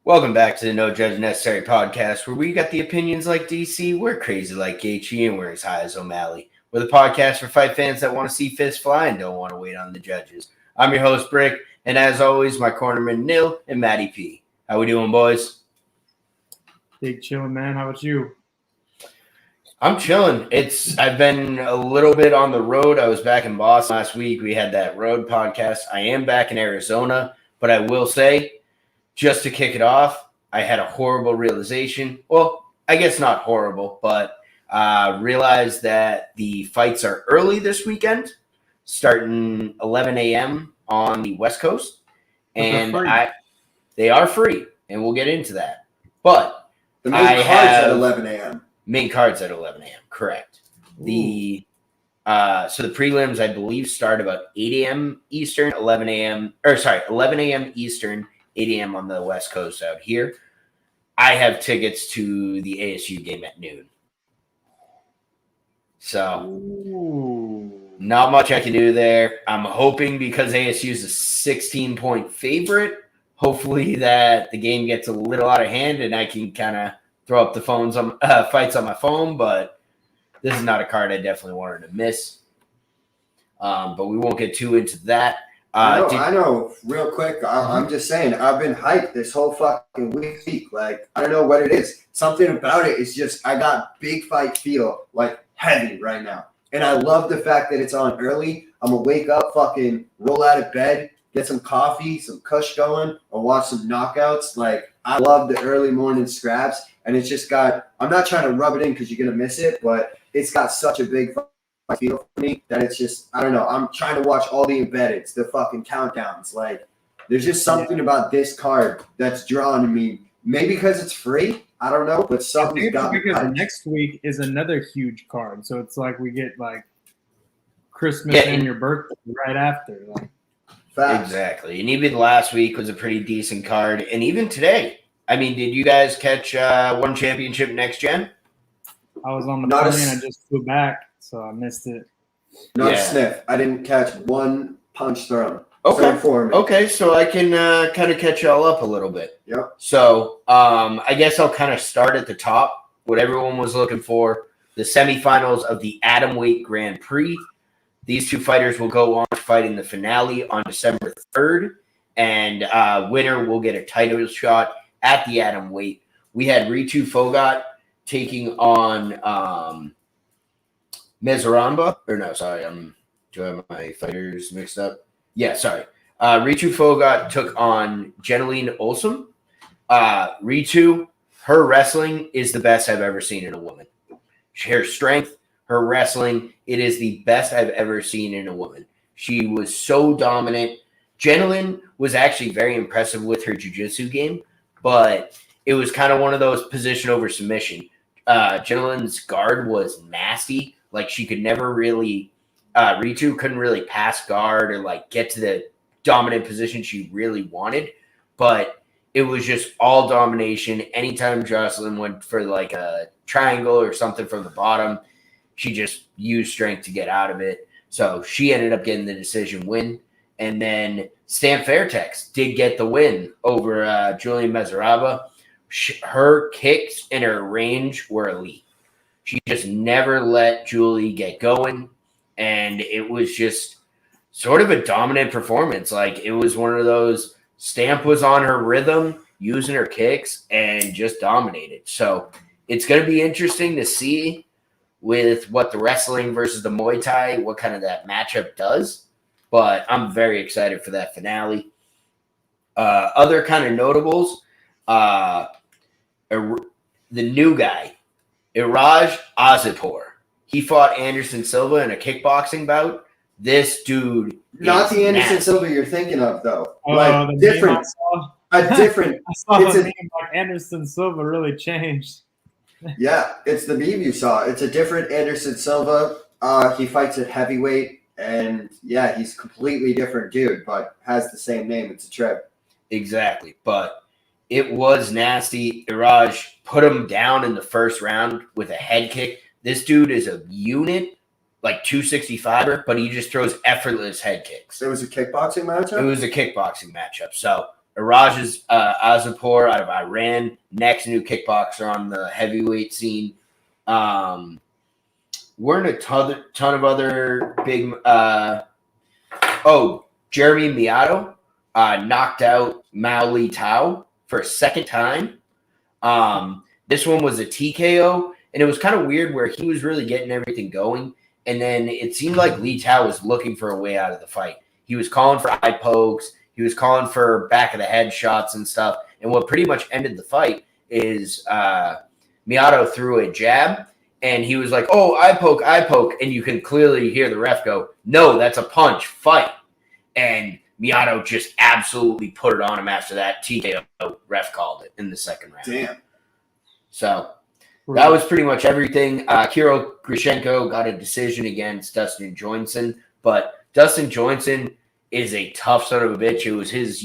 Welcome back to the No Judge Necessary podcast, where we got the opinions like DC, we're crazy like Gaethje, and we're as high as O'Malley. We're the podcast for fight fans that want to see fists fly and don't want to wait on the judges. I'm your host, Brick, and as always, my cornerman, Nil, and Matty P. How we doing, boys? Big chilling, man. How about you? I'm chilling. I've been a little bit on the road. I was back in Boston last week. We had that road podcast. I am back in Arizona, but I will say, just to kick it off, I had a horrible realization. Well, I guess not horrible, but realized that the fights are early this weekend, starting 11 a.m. on the West Coast. And they are free, and we'll get into that. But the main card's at 11 a.m. Main card's at 11 a.m., correct. So the prelims, I believe, start about 8 a.m. Eastern, 11 a.m. Eastern, 8 a.m. on the West Coast out here. I have tickets to the ASU game at noon. So, not much I can do there. I'm hoping because ASU is a 16-point favorite, hopefully that the game gets a little out of hand and I can kind of throw up the fights on my phone, but this is not a card I definitely wanted to miss. But we won't get too into that. I know. Real quick, I'm just saying, I've been hyped this whole fucking week. Like, I don't know what it is. Something about it is just, I got big fight feel, like, heavy right now. And I love the fact that it's on early. I'm going to wake up, fucking roll out of bed, get some coffee, some kush going, or watch some knockouts. Like, I love the early morning scraps. And it's just got, I'm not trying to rub it in because you're going to miss it, but it's got such a big feel for me that it's just, I don't know, I'm trying to watch all the embeddeds, the fucking countdowns. Like, there's just something about this card that's drawn to me. Maybe because it's free, I don't know, but something's got me. Because next week is another huge card, so it's like we get like Christmas and your birthday right after. Like, facts. Exactly, and even last week was a pretty decent card, and even today. I mean, did you guys catch One Championship Next Gen? I was on the plane. I just flew back. So I missed it. Not a sniff. I didn't catch one punch thrown. Okay, so I can kind of catch y'all up a little bit. Yep. So I guess I'll kind of start at the top. What everyone was looking for, the semifinals of the Atomweight Grand Prix. These two fighters will go on to fight in the finale on December 3rd, and winner will get a title shot at the Atomweight. We had Ritu Phogat taking on Mezaramba, or no, sorry, do I have my fighters mixed up? Yeah, sorry. Ritu Phogat took on Jeneline Olsum. Ritu, her wrestling is the best I've ever seen in a woman. Her strength, her wrestling, it is the best I've ever seen in a woman. She was so dominant. Jeneline was actually very impressive with her jiu-jitsu game, but it was kind of one of those position over submission. Jeneline's guard was nasty. Like, she could never really Ritu couldn't really pass guard or, like, get to the dominant position she really wanted. But it was just all domination. Anytime Jocelyn went for, like, a triangle or something from the bottom, she just used strength to get out of it. So she ended up getting the decision win. And then Stan Fairtex did get the win over Julian Mezaraba. Her kicks and her range were elite. She just never let Julie get going, and it was just sort of a dominant performance. Like, it was one of those, Stamp was on her rhythm, using her kicks, and just dominated. So it's going to be interesting to see with what the wrestling versus the Muay Thai, what kind of that matchup does. But I'm very excited for that finale. Other kind of notables, the new guy, Iraj Azipur. He fought Anderson Silva in a kickboxing bout. This dude, not the Anderson Silva you're thinking of, though. Like, different. A different. I saw the name, like, Anderson Silva really changed. Yeah, it's the meme you saw. It's a different Anderson Silva. He fights at heavyweight, and yeah, he's a completely different dude, but has the same name. It's a trip. Exactly, but it was nasty. Iraj put him down in the first round with a head kick. This dude is a unit, like 265er, but he just throws effortless head kicks. It was a kickboxing matchup? It was a kickboxing matchup. So Iraj Azapor out of Iran, next new kickboxer on the heavyweight scene. We're in a ton of other big. Jeremy Miato knocked out Mao Li Tao for a second time. This one was a TKO, and it was kind of weird where he was really getting everything going, and then it seemed like Li Tao was looking for a way out of the fight. He was calling for eye pokes. He was calling for back of the head shots and stuff. And what pretty much ended the fight is Miato threw a jab, and he was like, "Oh, eye poke," and you can clearly hear the ref go, "No, that's a punch. Fight." And Miato just absolutely put it on him after that. TKO ref called it in the second round. Damn. So that was pretty much everything. Kirill Grishenko got a decision against Dustin Johnson, but Dustin Johnson is a tough son of a bitch. It was his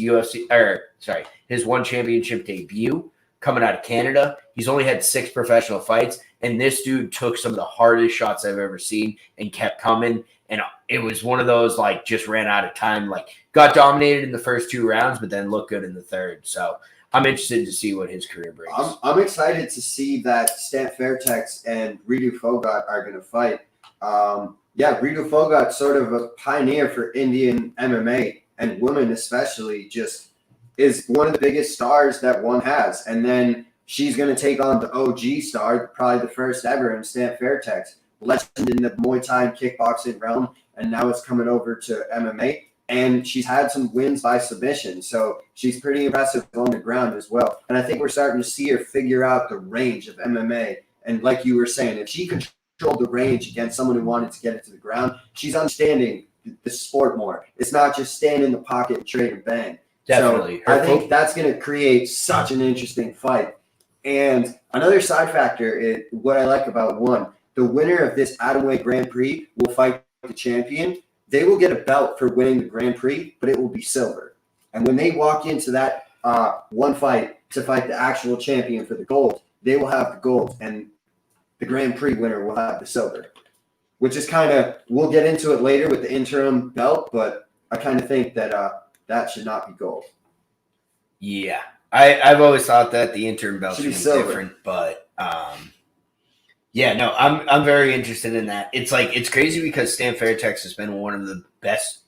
his one championship debut coming out of Canada. He's only had 6 professional fights, and this dude took some of the hardest shots I've ever seen and kept coming. And it was one of those, like, just ran out of time. Like, got dominated in the first 2 rounds, but then looked good in the third. So I'm interested to see what his career brings. I'm excited to see that Stan Fairtex and Ritu Phogat are going to fight. Ritu Phogat, sort of a pioneer for Indian MMA, and women especially, just is one of the biggest stars that one has. And then she's going to take on the OG star, probably the first ever, in Stan Fairtex, legend in the Muay Thai and kickboxing realm, and now it's coming over to MMA. And she's had some wins by submission, so she's pretty impressive on the ground as well. And I think we're starting to see her figure out the range of MMA. And like you were saying, if she controlled the range against someone who wanted to get it to the ground, she's understanding the sport more. It's not just stand in the pocket and trade and bang. Definitely. So I think that's going to create such an interesting fight. And another side factor is what I like about one, the winner of this Atomweight Grand Prix will fight the champion. They will get a belt for winning the Grand Prix, but it will be silver. And when they walk into that one fight to fight the actual champion for the gold, they will have the gold, and the Grand Prix winner will have the silver, which is kind of, we'll get into it later with the interim belt, but I kind of think that that should not be gold. Yeah. I've always thought that the interim belt should be silver. different, but I'm very interested in that. It's crazy because Stan Fairtex has been one of the best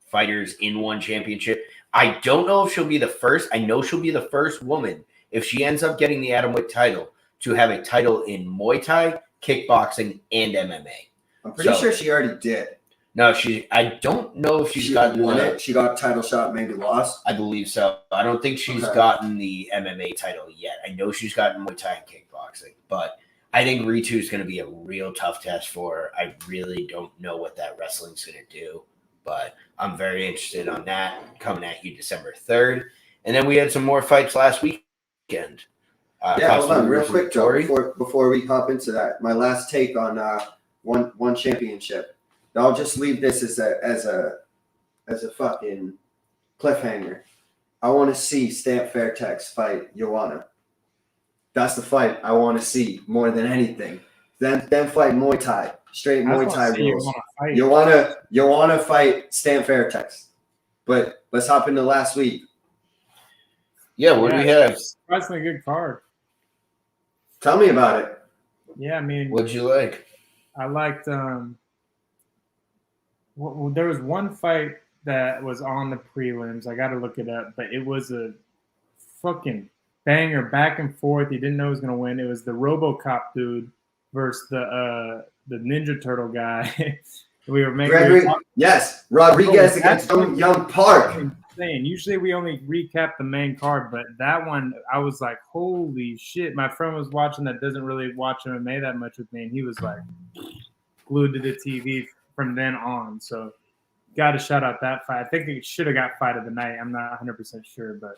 fighters in one championship. I don't know if she'll be the first. I know she'll be the first woman, if she ends up getting the atomweight title, to have a title in Muay Thai, kickboxing, and MMA. I'm pretty sure she already did. No, I don't know if she's gotten won it. She got a title shot, maybe lost. I believe so. I don't think she's gotten the MMA title yet. I know she's gotten Muay Thai and kickboxing, but I think Ritu is going to be a real tough test for her. I really don't know what that wrestling's going to do, but I'm very interested on that coming at you December 3rd. And then we had some more fights last weekend. Hold on, real quick, Joe, before we hop into that. My last take on one championship. I'll just leave this as a fucking cliffhanger. I want to see Stan Fairtex fight Joanna. That's the fight I want to see more than anything. Then fight Muay Thai, straight Muay Thai rules. You want to fight Stan Fairtex. But let's hop into last week. Yeah, what do we have? That's a good card. Tell me about it. Yeah, I mean, what'd you like? I liked. There was one fight that was on the prelims. I got to look it up, but it was a fucking banger, back and forth. You didn't know who was going to win. It was the RoboCop dude versus the Ninja Turtle guy. We were making. Rodriguez against Young Park. Insane. Usually we only recap the main card, but that one I was like, holy shit! My friend was watching that doesn't really watch MMA that much with me, and he was like glued to the TV from then on. So got to shout out that fight. I think it should have got fight of the night. I'm not 100% sure, but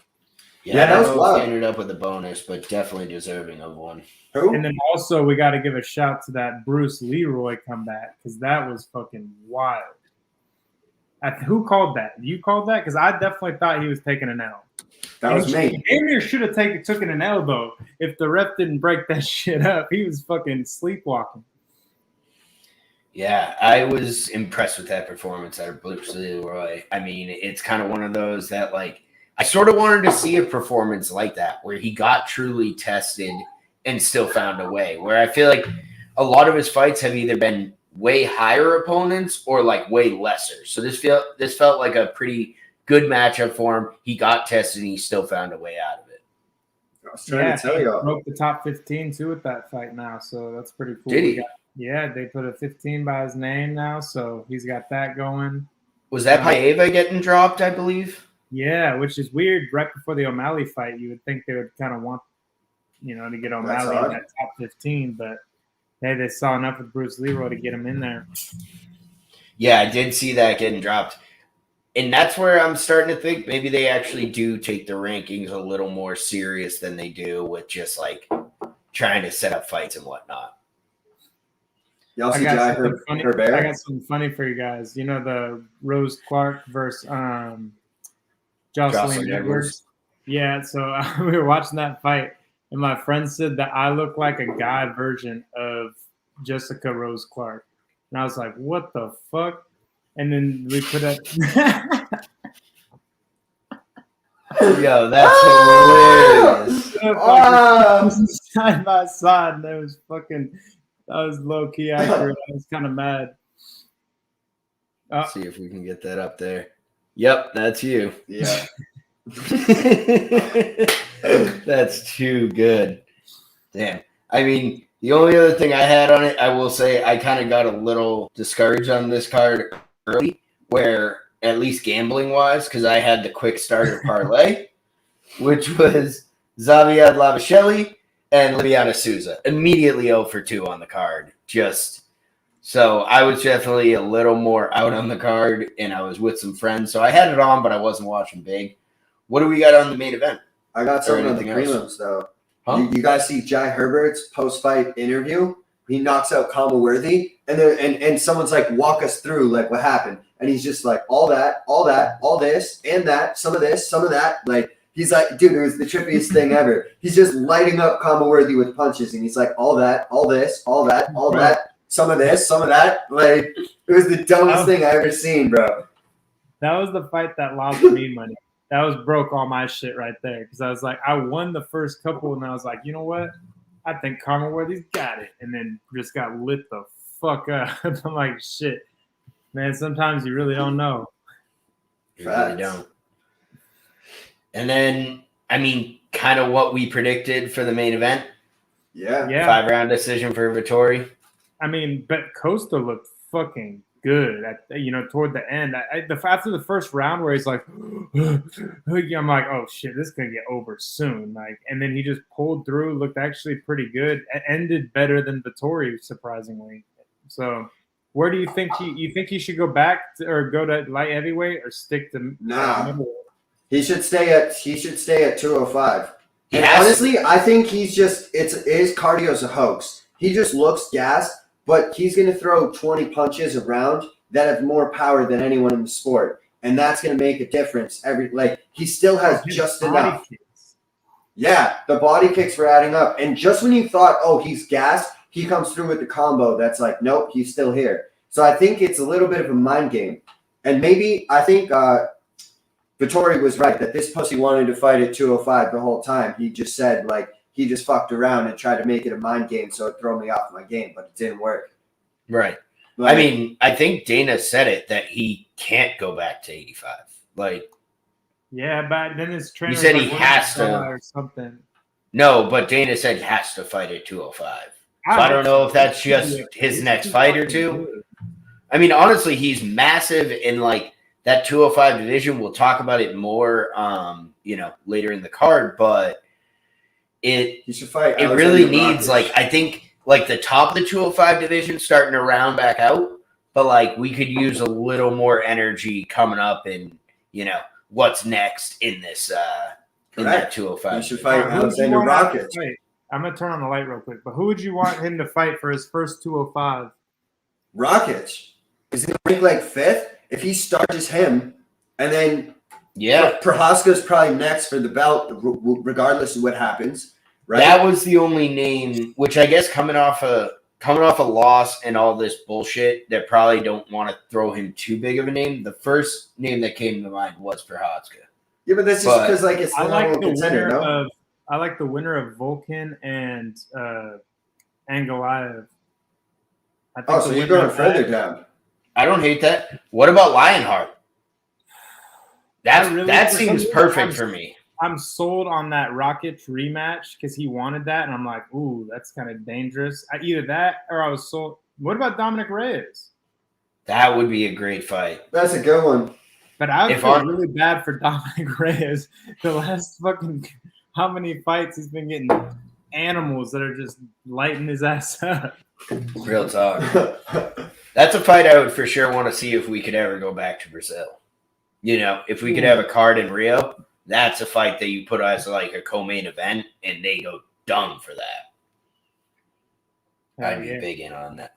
yeah, that was wild. Ended up with a bonus, but definitely deserving of one. And then also we got to give a shout to that Bruce Leroy comeback, because that was fucking wild. Who called that? You called that? Because I definitely thought he was taking an L. That was me. Amir should have taken an L, though. If the ref didn't break that shit up, he was fucking sleepwalking. Yeah, I was impressed with that performance out of Bruce Leroy. I mean, it's kind of one of those that, like, I sort of wanted to see a performance like that where he got truly tested and still found a way. Where I feel like a lot of his fights have either been way higher opponents or like way lesser. So this felt like a pretty good matchup for him. He got tested and he still found a way out of it. I was trying to tell he you. broke the top 15 too with that fight now, so that's pretty cool. Did he? Yeah, they put a 15 by his name now, so he's got that going. Was that Paiva getting dropped, I believe? Yeah, which is weird. Right before the O'Malley fight, you would think they would kind of want, to get O'Malley in that top 15, but hey, they saw enough with Bruce Leroy to get him in there. Yeah, I did see that getting dropped. And that's where I'm starting to think maybe they actually do take the rankings a little more serious than they do with just like trying to set up fights and whatnot. Y'all see I got Herbert? something funny for you guys. You know the Rose Clark versus Jocelyn Edwards? Yeah, so we were watching that fight, and my friend said that I look like a guy version of Jessica Rose Clark. And I was like, what the fuck? And then we put up... Yo, that's hilarious. Side by side, that was low key accurate. I was kind of mad. Let's see if we can get that up there. Yep, that's you. Yeah. That's too good. Damn. I mean, the only other thing I had on it, I will say I kind of got a little discouraged on this card early, where at least gambling wise, because I had the quick starter parlay, which was Xavier Lavasheli and Liviana Souza. Immediately 0 for 2 on the card. So I was definitely a little more out on the card, and I was with some friends. So I had it on, but I wasn't watching big. What do we got on the main event? I got something on the prelims, though. Huh? You guys see Jai Herbert's post-fight interview? He knocks out Kama Worthy, and someone's like, walk us through, like, what happened. And he's just like, all that, all this, and that, some of this, some of that. Like, he's like, dude, it was the trippiest thing ever. He's just lighting up Kama Worthy with punches, and he's like, all that, all this, all that, all that, some of this, some of that. Like, it was the dumbest thing I ever seen, bro. That was the fight that lost me money. That broke all my shit right there, because I was like, I won the first couple, and I was like, you know what? I think Kama Worthy's got it, and then just got lit the fuck up. I'm like, shit. Man, sometimes you really don't know. You really don't. And then, I mean, kind of what we predicted for the main event. Yeah. 5-round decision for Vettori. I mean, but Costa looked fucking good toward the end. After the first round where he's like, I'm like, oh shit, this is gonna get over soon. Like, and then he just pulled through, looked actually pretty good. It ended better than Vettori, surprisingly. So, where do you think he should go back or go to light heavyweight or stick to? He should stay at 205. And honestly, I think his cardio's a hoax. He just looks gassed. But he's going to throw 20 punches around that have more power than anyone in the sport. And that's going to make a difference. He still has just enough. Yeah, the body kicks were adding up. And just when you thought, oh, he's gassed, he comes through with the combo that's like, nope, he's still here. So I think it's a little bit of a mind game. And maybe I think Vettori was right that this pussy wanted to fight at 205 the whole time. He just said, like, he just fucked around and tried to make it a mind game so it throw me off my game, but it didn't work. Right. I mean, I think Dana said it that he can't go back to 85. Like, yeah, but then his trainer said he has to or something. No, but Dana said he has to fight at 205. So I don't know if that's just his next fight or two. I mean, honestly, he's massive in like that 205 division. We'll talk about it more, later in the card, but he should fight. It really needs I think the top of the 205 division starting to round back out, but we could use a little more energy coming up and what's next in this in that 205. You should fight Alexander Rockets. I'm gonna turn on the light real quick, but who would you want him to fight for his first 205? Rockets. Is he rank like 5th? If he starts him, and then Prohaska's probably next for the belt, regardless of what happens. Right? That was the only name, which I guess coming off a loss and all this bullshit, that probably don't want to throw him too big of a name. The first name that came to mind was Prohaska. Yeah, but that's just because like it's I the like number the one contender, winner no? of I like the winner of Vulcan and Goliath. I think Oh, so the you're winner going of further that- down. I don't hate that. What about Lionheart? That for some seems reason, perfect for me. I'm sold on that Rockets rematch because he wanted that, and I'm like, ooh, that's kind of dangerous. Either that or I was sold. What about Dominic Reyes? That would be a great fight. That's a good one. But I would If feel I- really bad for Dominic Reyes. The last fucking how many fights he's been getting animals that are just lighting his ass up. Real talk. That's a fight I would for sure want to see if we could ever go back to Brazil. You know, if we could have a card in Rio, that's a fight that you put as like a co-main event, and they go dumb for that. I'd be big in on that.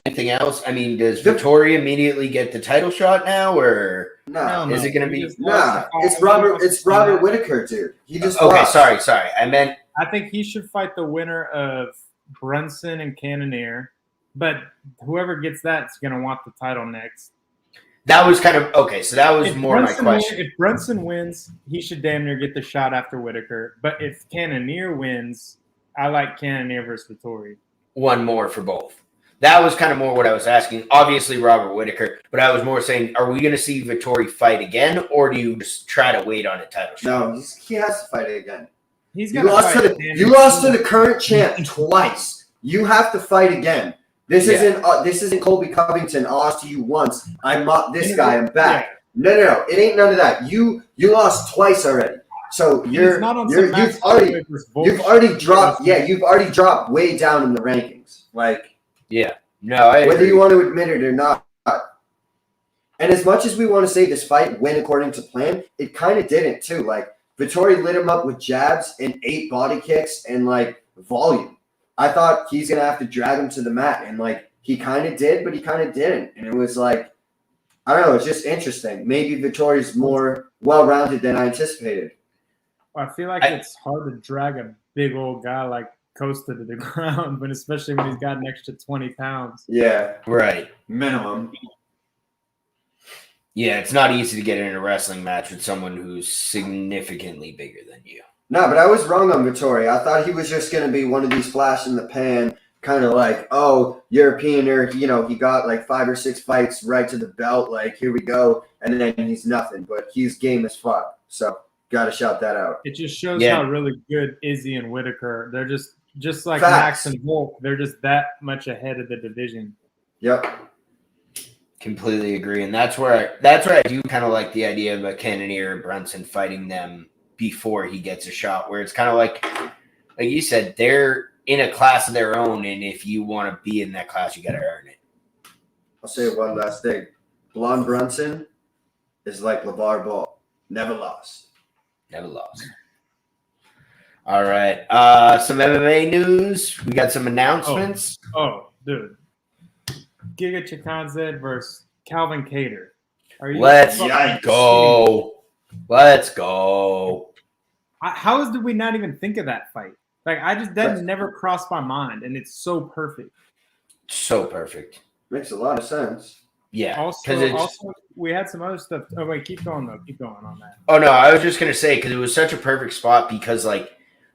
Anything else? I mean, does Vettori immediately get the title shot now, or No. is it going to be? Nah, it's Robert Whittaker, dude. He just Okay, lost. sorry. I meant I think he should fight the winner of Brunson and Cannonier, but whoever gets that's going to want the title next. that was kind of okay. So that was more my question. If Brunson wins, he should damn near get the shot after Whittaker. But if Cannonier wins, I like Cannonier versus Vettori. One more for both. That was kind of more what I was asking. Obviously, Robert Whittaker, but I was more saying, are we going to see Vettori fight again, or do you just try to wait on a title shot? No, he has to fight again. He's You got lost to the current champ twice. You have to fight again. This isn't Colby Covington. I lost to you once. I'm not this guy. I'm back. Yeah. No. It ain't none of that. You lost twice already. So you've already dropped. Yeah, you've already dropped way down in the rankings. Like, Yeah. No, I whether agree. you want to admit it or not. And as much as we want to say this fight went according to plan, it kind of didn't too. Like, Vettori lit him up with jabs and 8 body kicks and like volume. I thought he's gonna have to drag him to the mat, and like he kind of did, but he kind of didn't. And it was like, I don't know, it's just interesting. Maybe Vittori's more well-rounded than I anticipated. I feel like it's hard to drag a big old guy like Costa to the ground, but especially when he's got an extra 20 pounds. Yeah, Right. minimum. Yeah, it's not easy to get in a wrestling match with someone who's significantly bigger than you. No, but I was wrong on Vettori. I thought he was just going to be one of these flash in the pan, kind of like, oh, Europeaner, you know, he got like 5 or 6 fights right to the belt, like, here we go, and then he's nothing, but he's game as fuck. So, got to shout that out. It just shows how really good Izzy and Whittaker. They're just like Facts. Max and Volk. They're just that much ahead of the division. Yep. Completely agree, and that's where I do kind of like the idea of a Cannonier and Brunson fighting them before he gets a shot, where it's kind of like you said, they're in a class of their own, and if you want to be in that class, you got to earn it. I'll say one last thing. Blonde Brunson is like LeVar Ball. Never lost. Never lost. All right, some MMA news. We got some announcements. Oh, dude. Giga Chikadze versus Calvin Cater. Let's go. Let's go. How did we not even think of that fight? Like, that never crossed my mind, and it's so perfect. So perfect. Makes a lot of sense. Yeah. Also, we had some other stuff. Oh, wait, keep going, though. Keep going on that. Oh, no, I was just going to say, because it was such a perfect spot, because, like,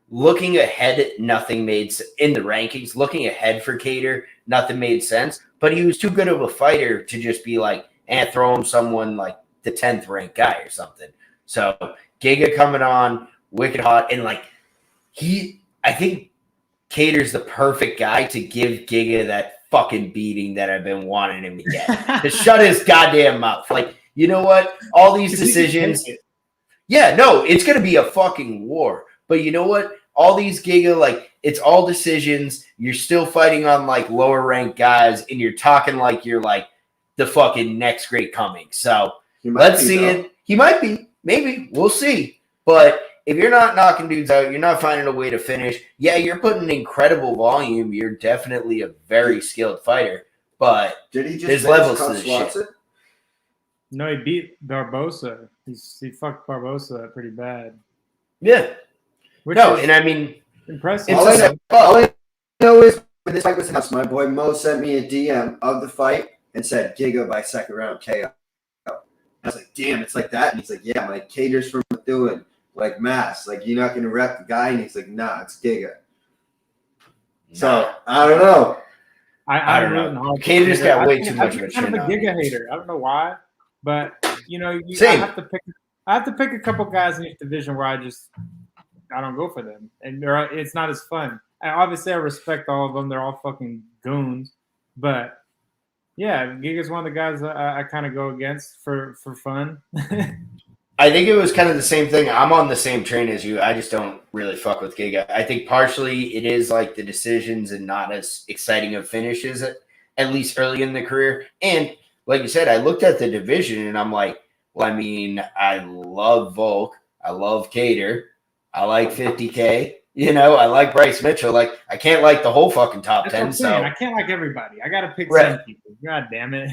looking ahead, nothing made sense. In the rankings, looking ahead for Cater, nothing made sense. But he was too good of a fighter to just be like, throw him someone like the 10th ranked guy or something. So Giga coming on, wicked hot. And like, I think Cater's the perfect guy to give Giga that fucking beating that I've been wanting him to get. To shut his goddamn mouth. Like, you know what? All these decisions. Yeah, no, it's going to be a fucking war. But you know what? All these Giga, like, it's all decisions. You're still fighting on, like, lower-ranked guys, and you're talking like you're, like, the fucking next great coming. So, let's see it. He might be. Maybe. We'll see. But if you're not knocking dudes out, you're not finding a way to finish. Yeah, you're putting incredible volume. You're definitely a very skilled fighter. But there's levels to this shit. No, he beat Barbosa. He fucked Barbosa pretty bad. Yeah. And I mean, impressive. All I know is when this fight was announced, my boy Mo sent me a DM of the fight and said Giga by second round KO. I was like, damn, it's like that. And he's like, yeah, my Cater's from Methuen, like Mass. Like, you're not gonna rep the guy. And he's like, nah, it's Giga. So I don't know. I don't know. Cater's got way too much of a chin. I'm kind of a Giga hater. I don't know why, but I have to pick a couple guys in each division where I don't go for them, and it's not as fun. Obviously, I respect all of them. They're all fucking goons, but yeah, Giga's one of the guys I kind of go against for fun. I think it was kind of the same thing. I'm on the same train as you. I just don't really fuck with Giga. I think partially it is like the decisions and not as exciting of finishes, at least early in the career. And like you said, I looked at the division and I'm like, well, I mean, I love Volk. I love Cater. I like 50K. I like Bryce Mitchell. Like, I can't like the whole fucking top That's 10. What I'm saying. I can't like everybody. I got to pick some people. God damn it.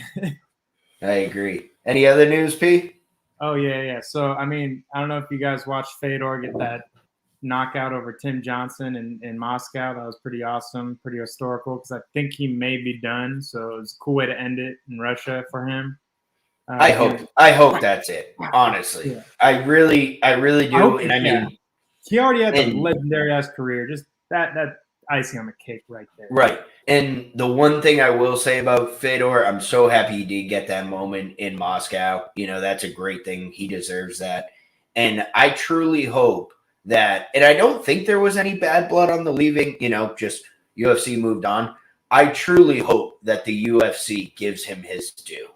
I agree. Any other news, P? Oh, yeah. So, I mean, I don't know if you guys watched Fedor get that knockout over Tim Johnson in Moscow. That was pretty awesome, pretty historical, because I think he may be done. So it was a cool way to end it in Russia for him. I hope that's it, honestly. Yeah. I really do. And I mean, he already had a legendary-ass career. Just that icing on the cake right there. Right. And the one thing I will say about Fedor, I'm so happy he did get that moment in Moscow. That's a great thing. He deserves that. And I truly hope that, and I don't think there was any bad blood on the leaving, just UFC moved on. I truly hope that the UFC gives him his due.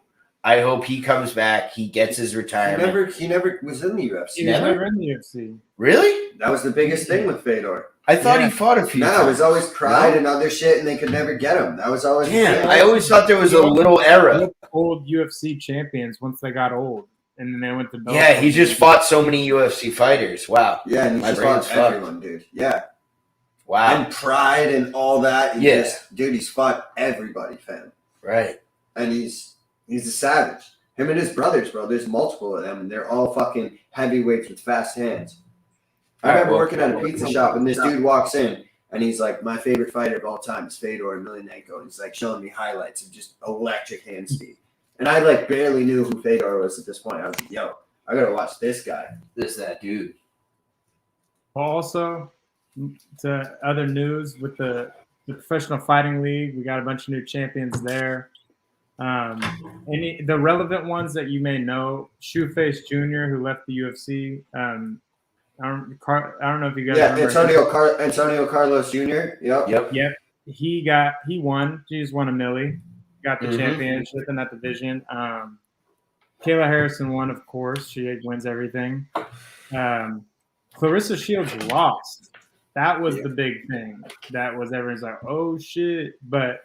I hope he comes back. He gets his retirement. He never was in the UFC. He was never in the UFC. Really? That was the biggest thing with Fedor. I thought he fought a few times. No, it was always pride and other shit, and they could never get him. That was always. Yeah, I always thought there was a little era. Old UFC champions once they got old, and then they went to Bellator. Yeah, he just fought so many UFC fighters. Wow. Yeah, and he just fought everyone, dude. Yeah. Wow. And pride and all that. And he's fought everybody, fam. Right. And he's a savage. Him and his brothers, bro. There's multiple of them, and they're all fucking heavyweights with fast hands. I remember working at a pizza shop, and this dude walks in, and he's like, my favorite fighter of all time is Fedor Emelianenko. And he's like showing me highlights of just electric hand speed. And I like barely knew who Fedor was at this point. I was like, yo, I gotta watch this guy. That dude. Also, to other news with the Professional Fighting League, we got a bunch of new champions there. The relevant ones that you may know, Shoeface Jr., who left the UFC. I don't know if you guys remember. Antonio Carlos Jr. Yep. He won. He just won a milli. Got the championship in that division. Kayla Harrison won, of course. She wins everything. Clarissa Shields lost. That was the big thing. That was everyone's like, oh shit. But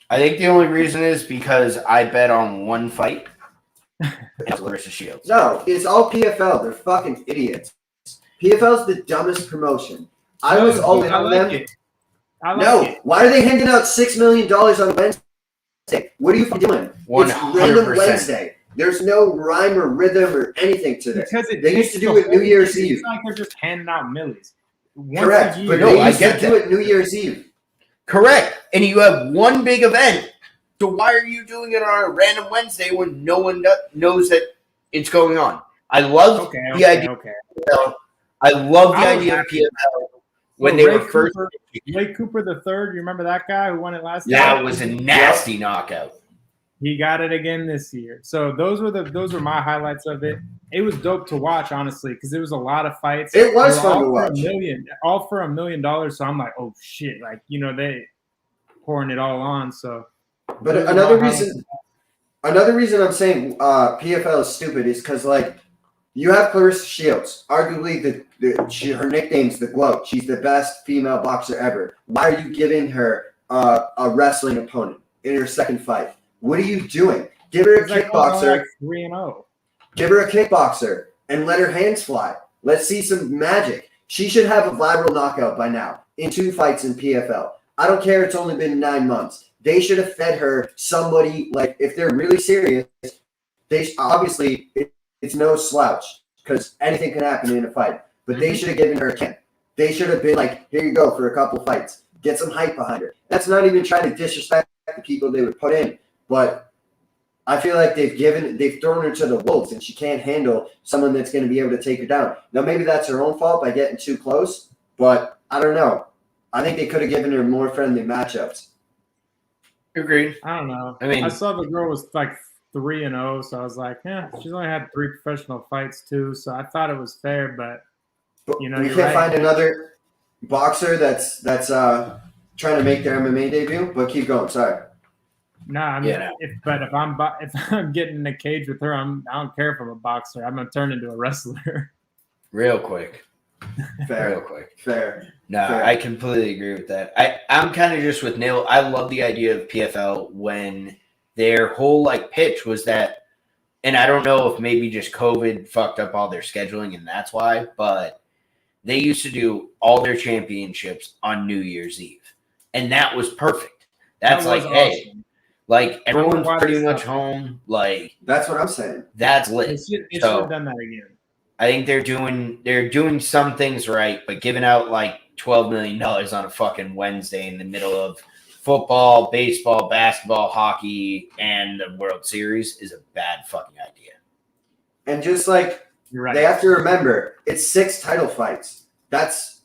I think the only reason is because I bet on one fight. It's Clarissa Shields. No, it's all PFL. They're fucking idiots. PFL's the dumbest promotion. I was all in on them. Why are they handing out $6 million on Wednesday? What are you doing? 100%. It's random Wednesday. There's no rhyme or rhythm or anything to this. Because they used to do it New Year's Eve. It's like they're just handing out millies. Correct. But they used to do it New Year's Eve. Correct. And you have one big event. So why are you doing it on a random Wednesday when no one knows that it's going on? I love the idea. I love the idea of PFL when they were first. Ray Cooper III, you remember that guy who won it last year? That was a nasty knockout. He got it again this year. So those were my highlights of it. It was dope to watch, honestly, because there was a lot of fights. It was fun to watch. All for $1 million. So I'm like, oh shit, like they pouring it all on. So, but another reason I'm saying PFL is stupid is because like you have Clarissa Shields, arguably her nickname's the Gloat. She's the best female boxer ever. Why are you giving her a wrestling opponent in her second fight? What are you doing? Give her a kickboxer. 3-0. Give her a kickboxer and let her hands fly. Let's see some magic. She should have a viral knockout by now in 2 fights in PFL. I don't care. It's only been 9 months. They should have fed her somebody, like, if they're really serious, obviously it's no slouch because anything can happen in a fight. But they should have given her a camp. They should have been like, here you go for a couple fights. Get some hype behind her. That's not even trying to disrespect the people they would put in. But I feel like they've thrown her to the wolves, and she can't handle someone that's going to be able to take her down. Now, maybe that's her own fault by getting too close, but I don't know. I think they could have given her more friendly matchups. Agreed. I don't know. I mean, I saw the girl was like 3-0, so I was like, yeah, she's only had 3 professional fights too, so I thought it was fair, but you know, we you're can't right. find another boxer that's trying to make their MMA debut. But keep going. Sorry. No, I mean, if I'm getting in a cage with her, I don't care if I'm a boxer. I'm gonna turn into a wrestler. Real quick. Fair. Real quick. Fair. No, Fair. I completely agree with that. I'm kind of just with Neil. I love the idea of PFL when their whole like pitch was that, and I don't know if maybe just COVID fucked up all their scheduling and that's why, but they used to do all their championships on New Year's Eve, and that was perfect. That's like, awesome. hey, like everyone's Why pretty this much stuff? Home. Like That's what I'm saying. that's They lit. should So have done that again. I think they're doing some things right, but giving out like $12 million on a fucking Wednesday in the middle of football, baseball, basketball, hockey, and the World Series is a bad fucking idea. And just like You're right. they have to remember, it's 6 title fights. That's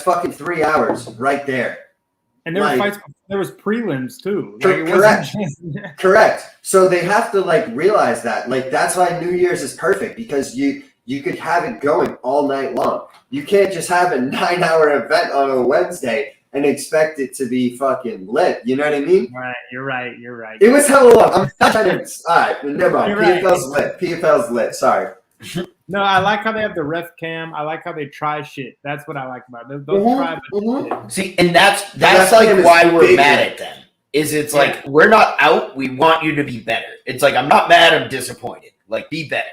fucking 3 hours right there. And there were like- fights. There was prelims too. Cor- Like, it wasn't correct. just- Correct. So they have to like realize that. Like that's why New Year's is perfect because you could have it going all night long. You can't just have a 9-hour event on a Wednesday and expect it to be fucking lit. You know what I mean? Right. You're right. You're right. It was hella long. I'm not trying to. All right, never mind. You're right. PFL's lit. PFL's lit. Sorry. No, I like how they have the ref cam. I like how they try shit. That's what I like about it. They'll Mhm, try, but mhm. See, and that's ref like game is why we're bigger. mad at them. It's Yeah. like we're not out. We want you to be better. It's like I'm not mad. I'm disappointed. Like be better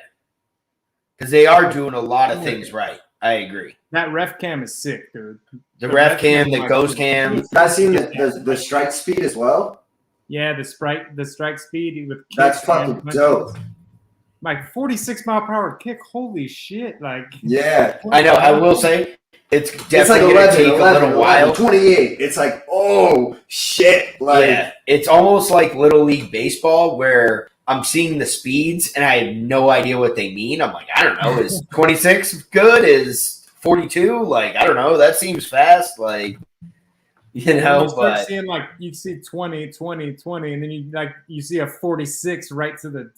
because they are doing a lot of things right. I agree. that ref cam is sick, dude. The ref cam, the ghost cam. You guys seen the strike speed as well? Yeah, the strike speed with That's kicks fucking and punches. dope. Like 46-mile-per-hour kick. Holy shit! Like Yeah. I know. I will say it's It's like definitely 11, going to take 11, a little 11, while. 28. It's like, oh, shit. Like, Yeah, it's almost like Little League Baseball where I'm seeing the speeds and I have no idea what they mean. I'm like, I don't know. Is 26 good? Is 42? Like, I don't know. That seems fast. Like, you know, you start but seeing like you see 20, 20, 20, and then you see a 46 right to the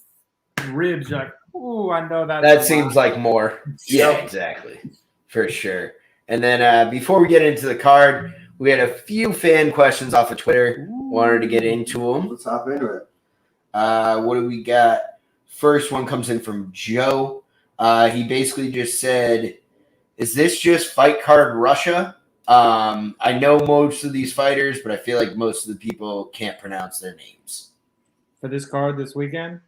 ribs. You're like, ooh, I know that seems like more. Yeah, exactly. For sure. And then before we get into the card, we had a few fan questions off of Twitter. Wanted to get into them. let's hop into it. What do we got? First one comes in from Joe. He basically just said, is this just fight card Russia? I know most of these fighters, but I feel like most of the people can't pronounce their names. for this card this weekend.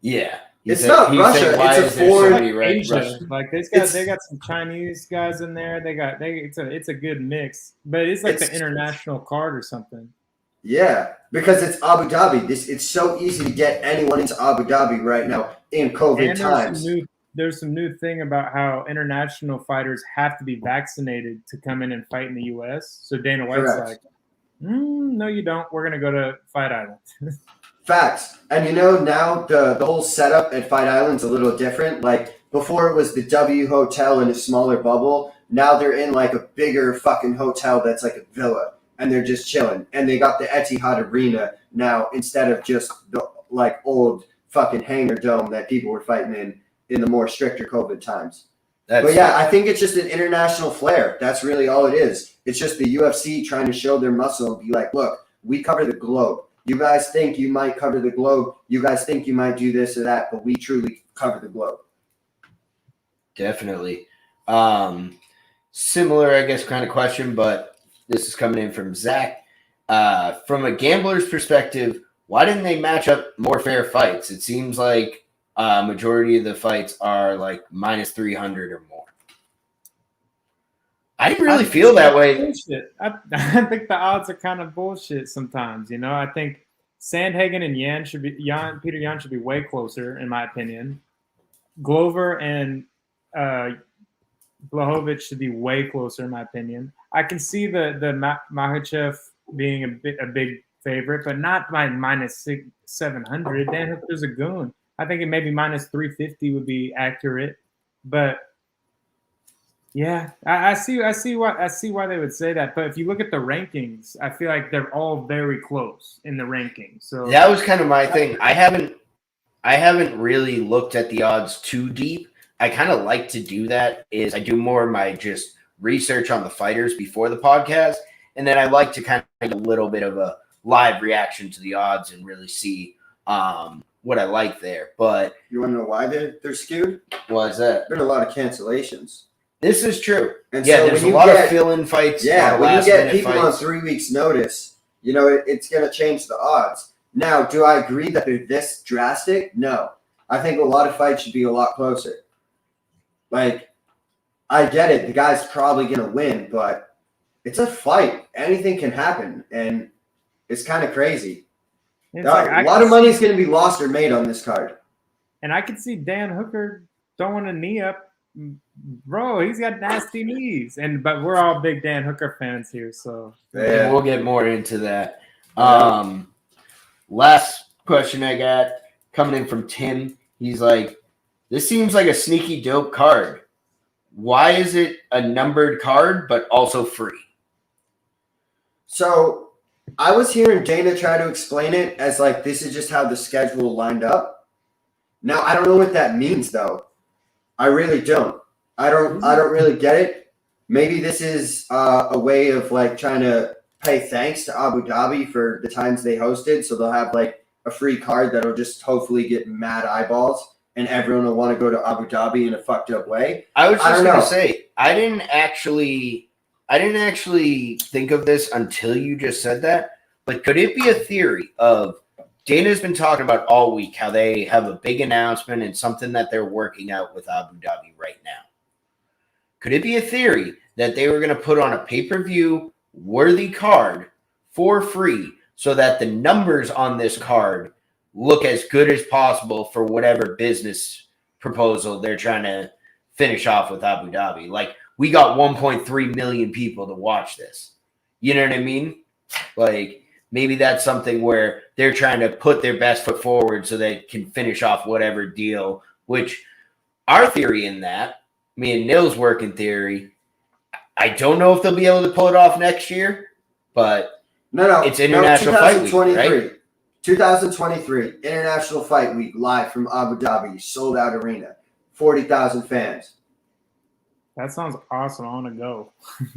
Yeah. It's not Russia, why it's a is there so foreign- many Asia. Russian? Like they got some Chinese guys in there. It's a good mix, but it's like the international card or something. Yeah, because it's Abu Dhabi. It's so easy to get anyone into Abu Dhabi right now in COVID And times. there's some new thing about how international fighters have to be vaccinated to come in and fight in the U.S. So Dana White's Correct. like, no, you don't. We're gonna go to Fight Island. Facts. And you know, now the whole setup at Fight Island's a little different. Like before it was the W Hotel in a smaller bubble. Now they're in like a bigger fucking hotel that's like a villa. And they're just chilling. And they got the Etihad Arena now instead of just the like old fucking hangar dome that people were fighting in the more stricter COVID times. But yeah, I think it's just an international flair. That's really all it is. It's just the UFC trying to show their muscle and be like, look, we cover the globe. You guys think you might cover the globe. You guys think you might do this or that, but we truly cover the globe. Definitely. Similar, I guess, kind of question, but this is coming in from Zach. From a gambler's perspective, why didn't they match up more fair fights? It seems like majority of the fights are like minus 300 or more. I didn't really feel that way. Bullshit. I think the odds are kind of bullshit sometimes. You know, I think Sandhagen and Peter Yan should be way closer, in my opinion. Glover and Blachowicz should be way closer, in my opinion. I can see the Makhachev being a big favorite, but not by minus 700. Dan Hooker's a goon. I think it maybe minus 350 would be accurate, but yeah, I see why they would say that. But if you look at the rankings, I feel like they're all very close in the rankings. So that was kind of my thing. I haven't really looked at the odds too deep. I kind of like to do that. Is I do more of my just research on the fighters before the podcast, and then I like to kind of get a little bit of a live reaction to the odds and really see what I like there. But You want to know why they're skewed? why is that? There's been a lot of cancellations. This is true. And Yeah, so there's when a you lot of get- fill-in fights. Yeah, when you last get minute people on fights. 3 weeks' notice, it's going to change the odds. Now, do I agree that they're this drastic? No. I think a lot of fights should be a lot closer. Like, I get it. The guy's probably going to win, but it's a fight. Anything can happen, and it's kind of crazy. it's A like, lot of money is going to be lost or made on this card. and I could see Dan Hooker throwing a knee up. Bro, he's got nasty knees. But we're all big Dan Hooker fans here, so Yeah, we'll get more into that. Yeah. Last question I got coming in from Tim. He's like, this seems like a sneaky dope card. Why is it a numbered card but also free? So I was hearing Dana try to explain it as like this is just how the schedule lined up. Now I don't know what that means though. I really don't. I don't really get it. Maybe this is a way of like trying to pay thanks to Abu Dhabi for the times they hosted, so they'll have like a free card that'll just hopefully get mad eyeballs, and everyone will want to go to Abu Dhabi in a fucked up way. I was just don't gonna know. say I didn't actually think of this until you just said that. But could it be a theory of Dana's been talking about all week how they have a big announcement and something that they're working out with Abu Dhabi right now? Could it be a theory that they were going to put on a pay-per-view worthy card for free so that the numbers on this card look as good as possible for whatever business proposal they're trying to finish off with Abu Dhabi? Like, we got 1.3 million people to watch this. You know what I mean? Like, maybe that's something where they're trying to put their best foot forward so they can finish off whatever deal, which our theory in that, me and Nils work in theory, I don't know if they'll be able to pull it off next year, but No, it's International Fight Week, 2023. right? 2023 International Fight Week live from Abu Dhabi, sold out arena, 40,000 fans. that sounds awesome. I want to go.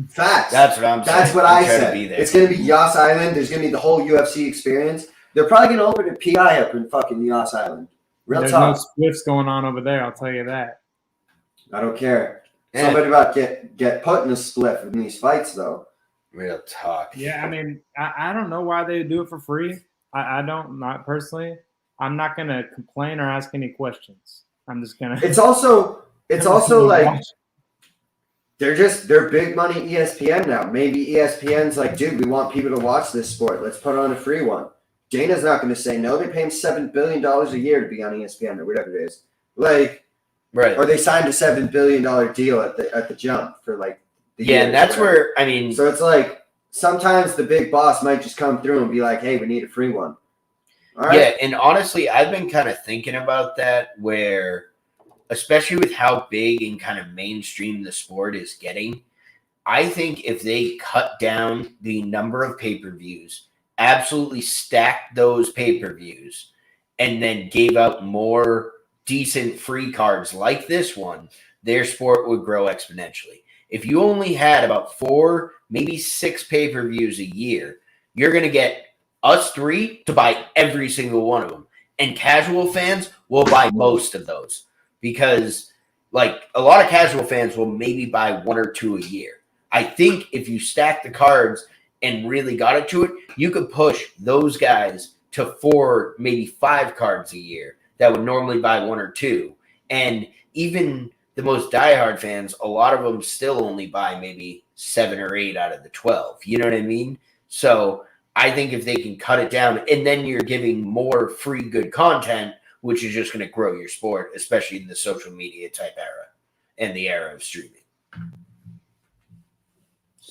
Facts. That's what I'm saying. That's what I'm I trying to said. be there. It's going to be Yas Island. There's going to be the whole UFC experience. They're probably going to open a PI up in fucking Yas Island. Real There's talk. no splits going on over there. I'll tell you that. I don't care. Yeah. Somebody about get put in a split in these fights, though. Real talk. Yeah, I mean, I don't know why they do it for free. I don't, not personally. I'm not gonna complain or ask any questions. I'm just gonna. It's also like watch. they're big money ESPN now. Maybe ESPN's like, dude, we want people to watch this sport. Let's put on a free one. Dana's not going to say no. They pay him $7 billion a year to be on ESPN or whatever it is. Like, Right. or they signed a $7 billion deal at the jump for like the Yeah, year and that's or whatever. where, I mean, So it's like sometimes the big boss might just come through and be like, hey, we need a free one. All right. yeah, and honestly, I've been kind of thinking about that where, especially with how big and kind of mainstream the sport is getting, I think if they cut down the number of pay-per-views, absolutely stacked those pay-per-views, and then gave out more decent free cards like this one, their sport would grow exponentially. If you only had about 4, maybe 6 pay-per-views a year, you're going to get us 3 to buy every single one of them. And casual fans will buy most of those because, like, a lot of casual fans will maybe buy 1 or 2 a year. I think if you stack the cards and really got it to it, you could push those guys to 4, maybe 5 cards a year that would normally buy 1 or 2. And even the most diehard fans, a lot of them still only buy maybe 7 or 8 out of the 12. You know what I mean? So I think if they can cut it down, and then you're giving more free good content, which is just going to grow your sport, especially in the social media type era and the era of streaming.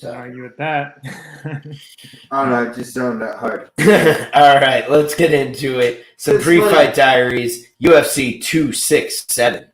Don't argue with that. I don't know, just don't that hard. All right, let's get into it. Some It's pre-fight funny. diaries. UFC 267.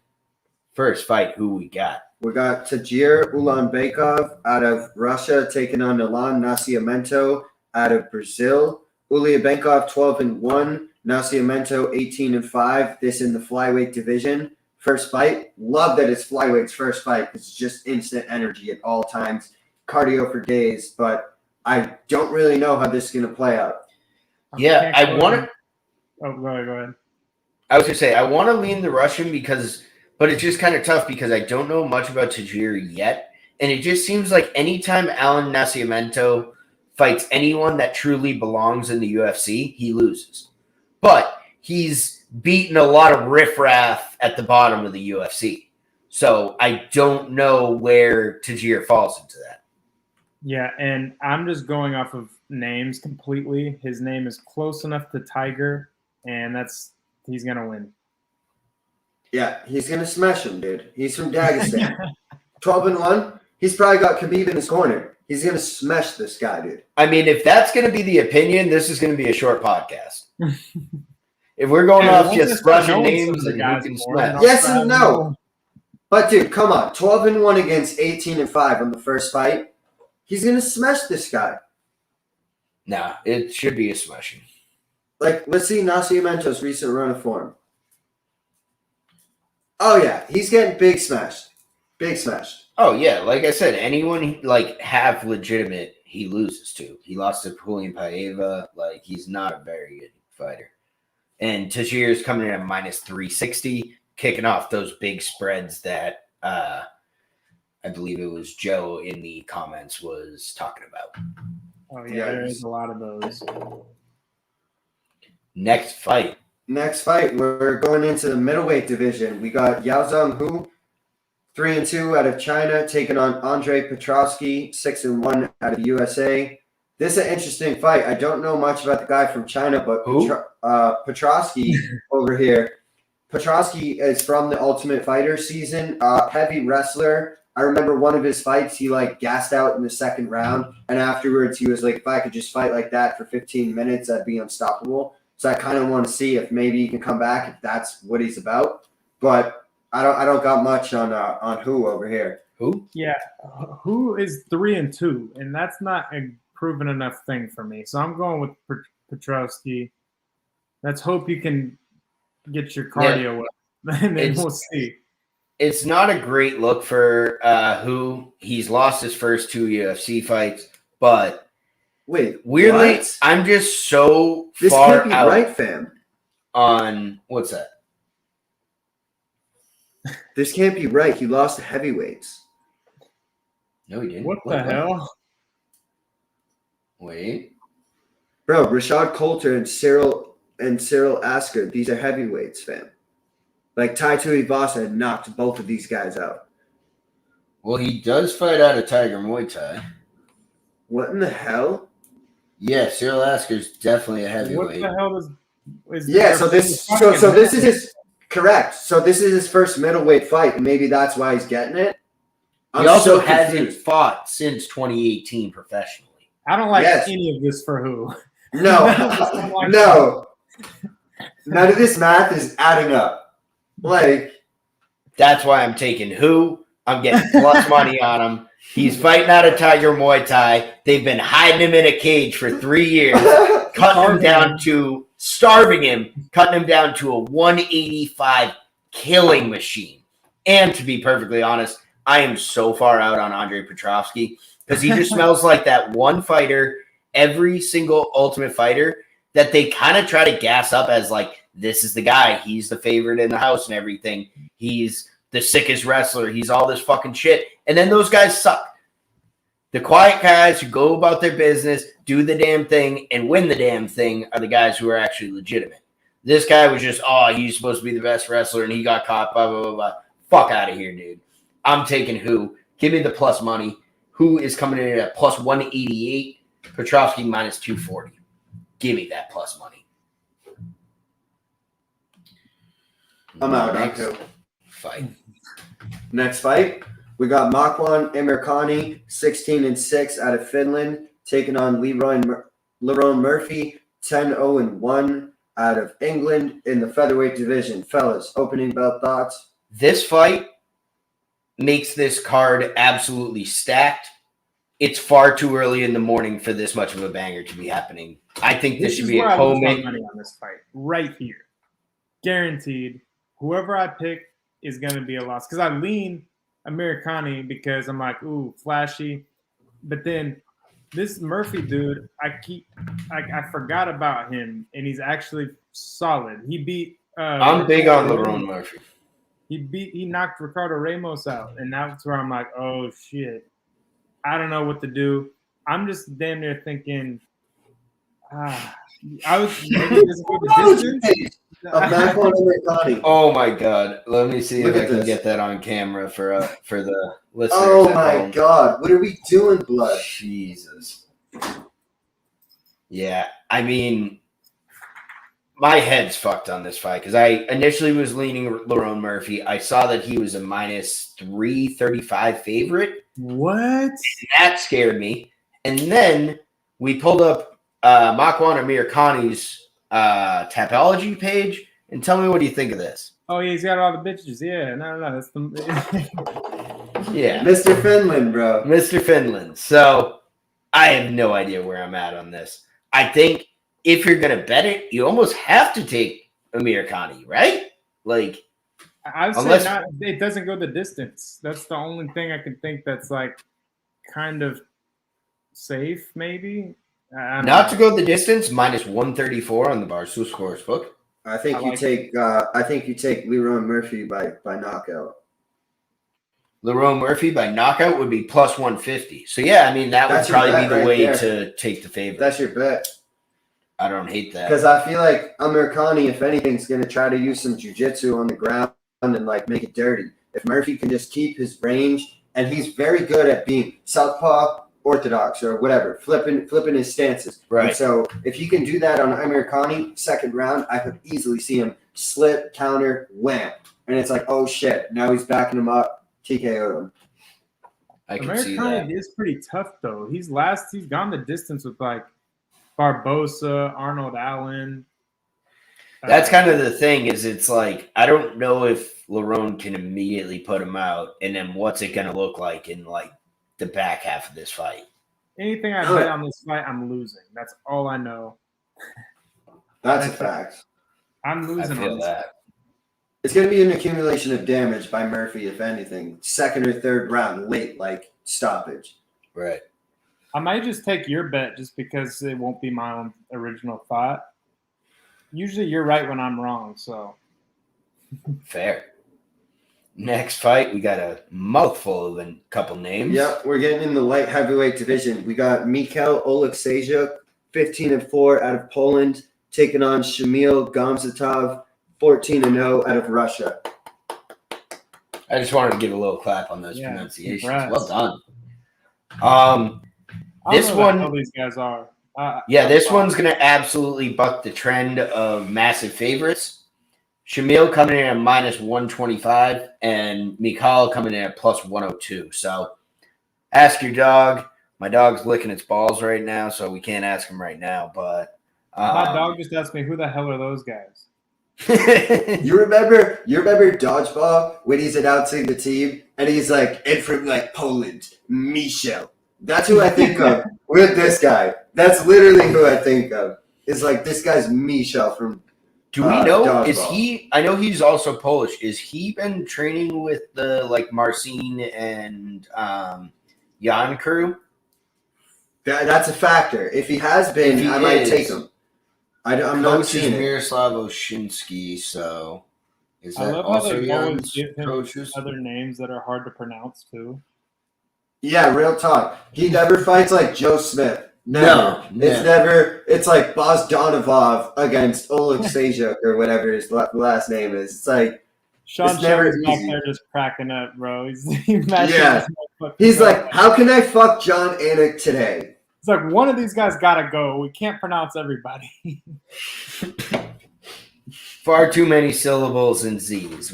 First fight, who we got? We got Tagir Ulanbekov out of Russia taking on Allan Nascimento out of Brazil. Ulanbekov 12-1, Nascimento 18-5. This in the flyweight division. First fight. Love that it's flyweight's first fight. It's just instant energy at all times. Cardio for days, but I don't really know how this is going to play out. Yeah, I want to. Oh, go ahead. I was going to say, I want to lean the Russian but it's just kind of tough because I don't know much about Tagir yet. And it just seems like anytime Allan Nascimento fights anyone that truly belongs in the UFC, he loses. But he's beaten a lot of riffraff at the bottom of the UFC. So I don't know where Tagir falls into that. Yeah, and I'm just going off of names completely. His name is close enough to Tiger, and he's going to win. Yeah, he's going to smash him, dude. He's from Dagestan. 12-1. He's probably got Khabib in his corner. He's going to smash this guy, dude. I mean, if that's going to be the opinion, this is going to be a short podcast. If we're going off just Russian names and who can smash. Yes and no. But, dude, come on. 12-1 against 18-5 on the first fight. He's going to smash this guy. Nah, it should be a smashing. Like, let's see Nascimento's recent run of form. Oh, yeah. He's getting big smashed. Big smashed. Oh, yeah. Like I said, anyone, half legitimate, he loses to. He lost to Julian Paiva. He's not a very good fighter. And Tagir's coming in at minus 360, kicking off those big spreads that I believe it was Joe in the comments was talking about. Oh, yeah, there is a lot of those. Next fight, we're going into the middleweight division. We got Yaozang 3-2 out of China, taking on Andre Petroski, 6-1 out of USA. This is an interesting fight. I don't know much about the guy from China, but Petroski over here. Petroski is from the Ultimate Fighter season, heavy wrestler. I remember one of his fights, he gassed out in the second round, and afterwards he was like, if I could just fight like that for 15 minutes, I'd be unstoppable. So I kind of want to see if maybe he can come back if that's what he's about. But I don't got much on who over here. Who? Yeah, who is 3-2, and that's not a proven enough thing for me. So I'm going with Petroski. Let's hope you can get your cardio up, and then we'll see. It's not a great look for who. He's lost his first 2 UFC fights, but weirdly, what? I'm just so this far can't be out right, fam. on what's that? This can't be right. He lost the heavyweights. No, he didn't. What the hell? Wait. Bro, Rashad Coulter and Cyril Asker, these are heavyweights, fam. Tai Tuivasa knocked both of these guys out. Well, he does fight out of Tiger Muay Thai. What in the hell? Yeah, Cyril Asker's definitely a heavyweight. What the hell is so this is his correct. So this is his first middleweight fight, and maybe that's why he's getting it. He also hasn't fought since 2018 professionally. I don't like any of this for who. No. No. None of this math is adding up. That's why I'm taking who. I'm getting plus money on him. He's fighting out of Tiger Muay Thai. They've been hiding him in a cage for 3 years, starving him, cutting him down to a 185 killing machine. And to be perfectly honest, I am so far out on Andre Petroski because he just smells like that one fighter, every single Ultimate Fighter, that they kind of try to gas up as this is the guy. He's the favorite in the house and everything. He's the sickest wrestler. He's all this fucking shit. And then those guys suck. The quiet guys who go about their business, do the damn thing, and win the damn thing are the guys who are actually legitimate. This guy was just, he's supposed to be the best wrestler, and he got caught, blah, blah, blah, blah. Fuck out of here, dude. I'm taking who. Give me the plus money. Who is coming in at plus 188? Petroski minus 240. Give me that plus money. I'm out. Next fight. Next fight, We got Makwan Amirkhani, 16-6 out of Finland, taking on Lerone Murphy, 10-1 out of England in the featherweight division. Fellas, opening belt thoughts? This fight makes this card absolutely stacked. It's far too early in the morning for this much of a banger to be happening. I think this should be a co-main. Money on this fight right here, guaranteed. Whoever I pick is going to be a loss because I lean Amirkhani because I'm like, ooh, flashy. But then this Murphy dude, I forgot about him, and he's actually solid. He beat. I'm big on Lerone Murphy. He knocked Ricardo Ramos out, and that's where I'm like, oh shit, I don't know what to do. I'm just damn near thinking, I was maybe this is the distance. Oh my god! Let me see if I can get that on camera for the listeners. Oh my god! What are we doing, blood? Jesus. Yeah, I mean, my head's fucked on this fight because I initially was leaning Lerone Murphy. I saw that he was a minus 335 favorite. What? That scared me. And then we pulled up Makwan Amirkhani's Tapology page, and tell me what do you think of this? Oh yeah, he's got all the bitches. Yeah, no, that's the yeah, Mr. Finland, bro. Mr. Finland. So I have no idea where I'm at on this. I think if you're gonna bet it, you almost have to take Amirkhani, right? Like, I would say it doesn't go the distance. That's the only thing I can think that's like kind of safe, maybe. Not to go the distance, minus 134 on the Barstool Sportsbook. I think you take Lerone Murphy by knockout. Lerone Murphy by knockout would be plus 150. So yeah, I mean that would probably be the way to take the favorite. That's your bet. I don't hate that. Because I feel like Amirkhani, if anything, is going to try to use some jiu-jitsu on the ground and like make it dirty. If Murphy can just keep his range, and he's very good at being southpaw, orthodox, or whatever, flipping his stances. Right. And so if you can do that on Amirkhani, second round, I could easily see him slip, counter, wham. And it's like, oh shit, now he's backing him up, TKO'd him. I can see that. Amirkhani is pretty tough though. He's gone the distance with like Barbosa, Arnold Allen. That's kind of the thing is it's like, I don't know if Lerone can immediately put him out, and then what's it going to look like in like the back half of this fight. Anything I bet on this fight, I'm losing. That's all I know. That's a fact. I'm losing. I feel that. It's going to be an accumulation of damage by Murphy, if anything. Second or third round, late, like stoppage. Right. I might just take your bet just because it won't be my own original thought. Usually you're right when I'm wrong, so. Fair. Next fight, we got a mouthful of a couple names. Yeah, we're getting in the light heavyweight division. We got Michal Oleksiejczuk, 15-4 out of Poland, taking on Shamil Gamzatov, 14-0 out of Russia. I just wanted to give a little clap on those pronunciations. Congrats. Well done. This one, how these guys are. This one's going to absolutely buck the trend of massive favorites. Shamil coming in at minus 125 and Michal coming in at plus 102. So ask your dog. My dog's licking its balls right now, so we can't ask him right now. But my dog just asked me, who the hell are those guys? You remember Dodgeball when he's announcing the team and he's like, and from like Poland, Michal. That's who I think of with this guy. That's literally who I think of. It's like, this guy's Michal from do we know, Dodgeball. Is he, I know he's also Polish. Is he been training with the, like, Marcin and Jan crew? That's a factor. If he has been, I might take him. I'm not seeing it. Miroslav Oshinsky, so is that I love also how they always Jan's give him coaches? other names that are hard to pronounce, too. Yeah, real talk. He never fights like Joe Smith. Never. No. It's never. It's like Bogdanov against Oleksiejczuk or whatever his last name is. It's like Sean never Shelby's back easy. there just cracking up, bro. He's like, how can I fuck John Anik today? It's like, one of these guys gotta go. We can't pronounce everybody. Far too many syllables and Z's.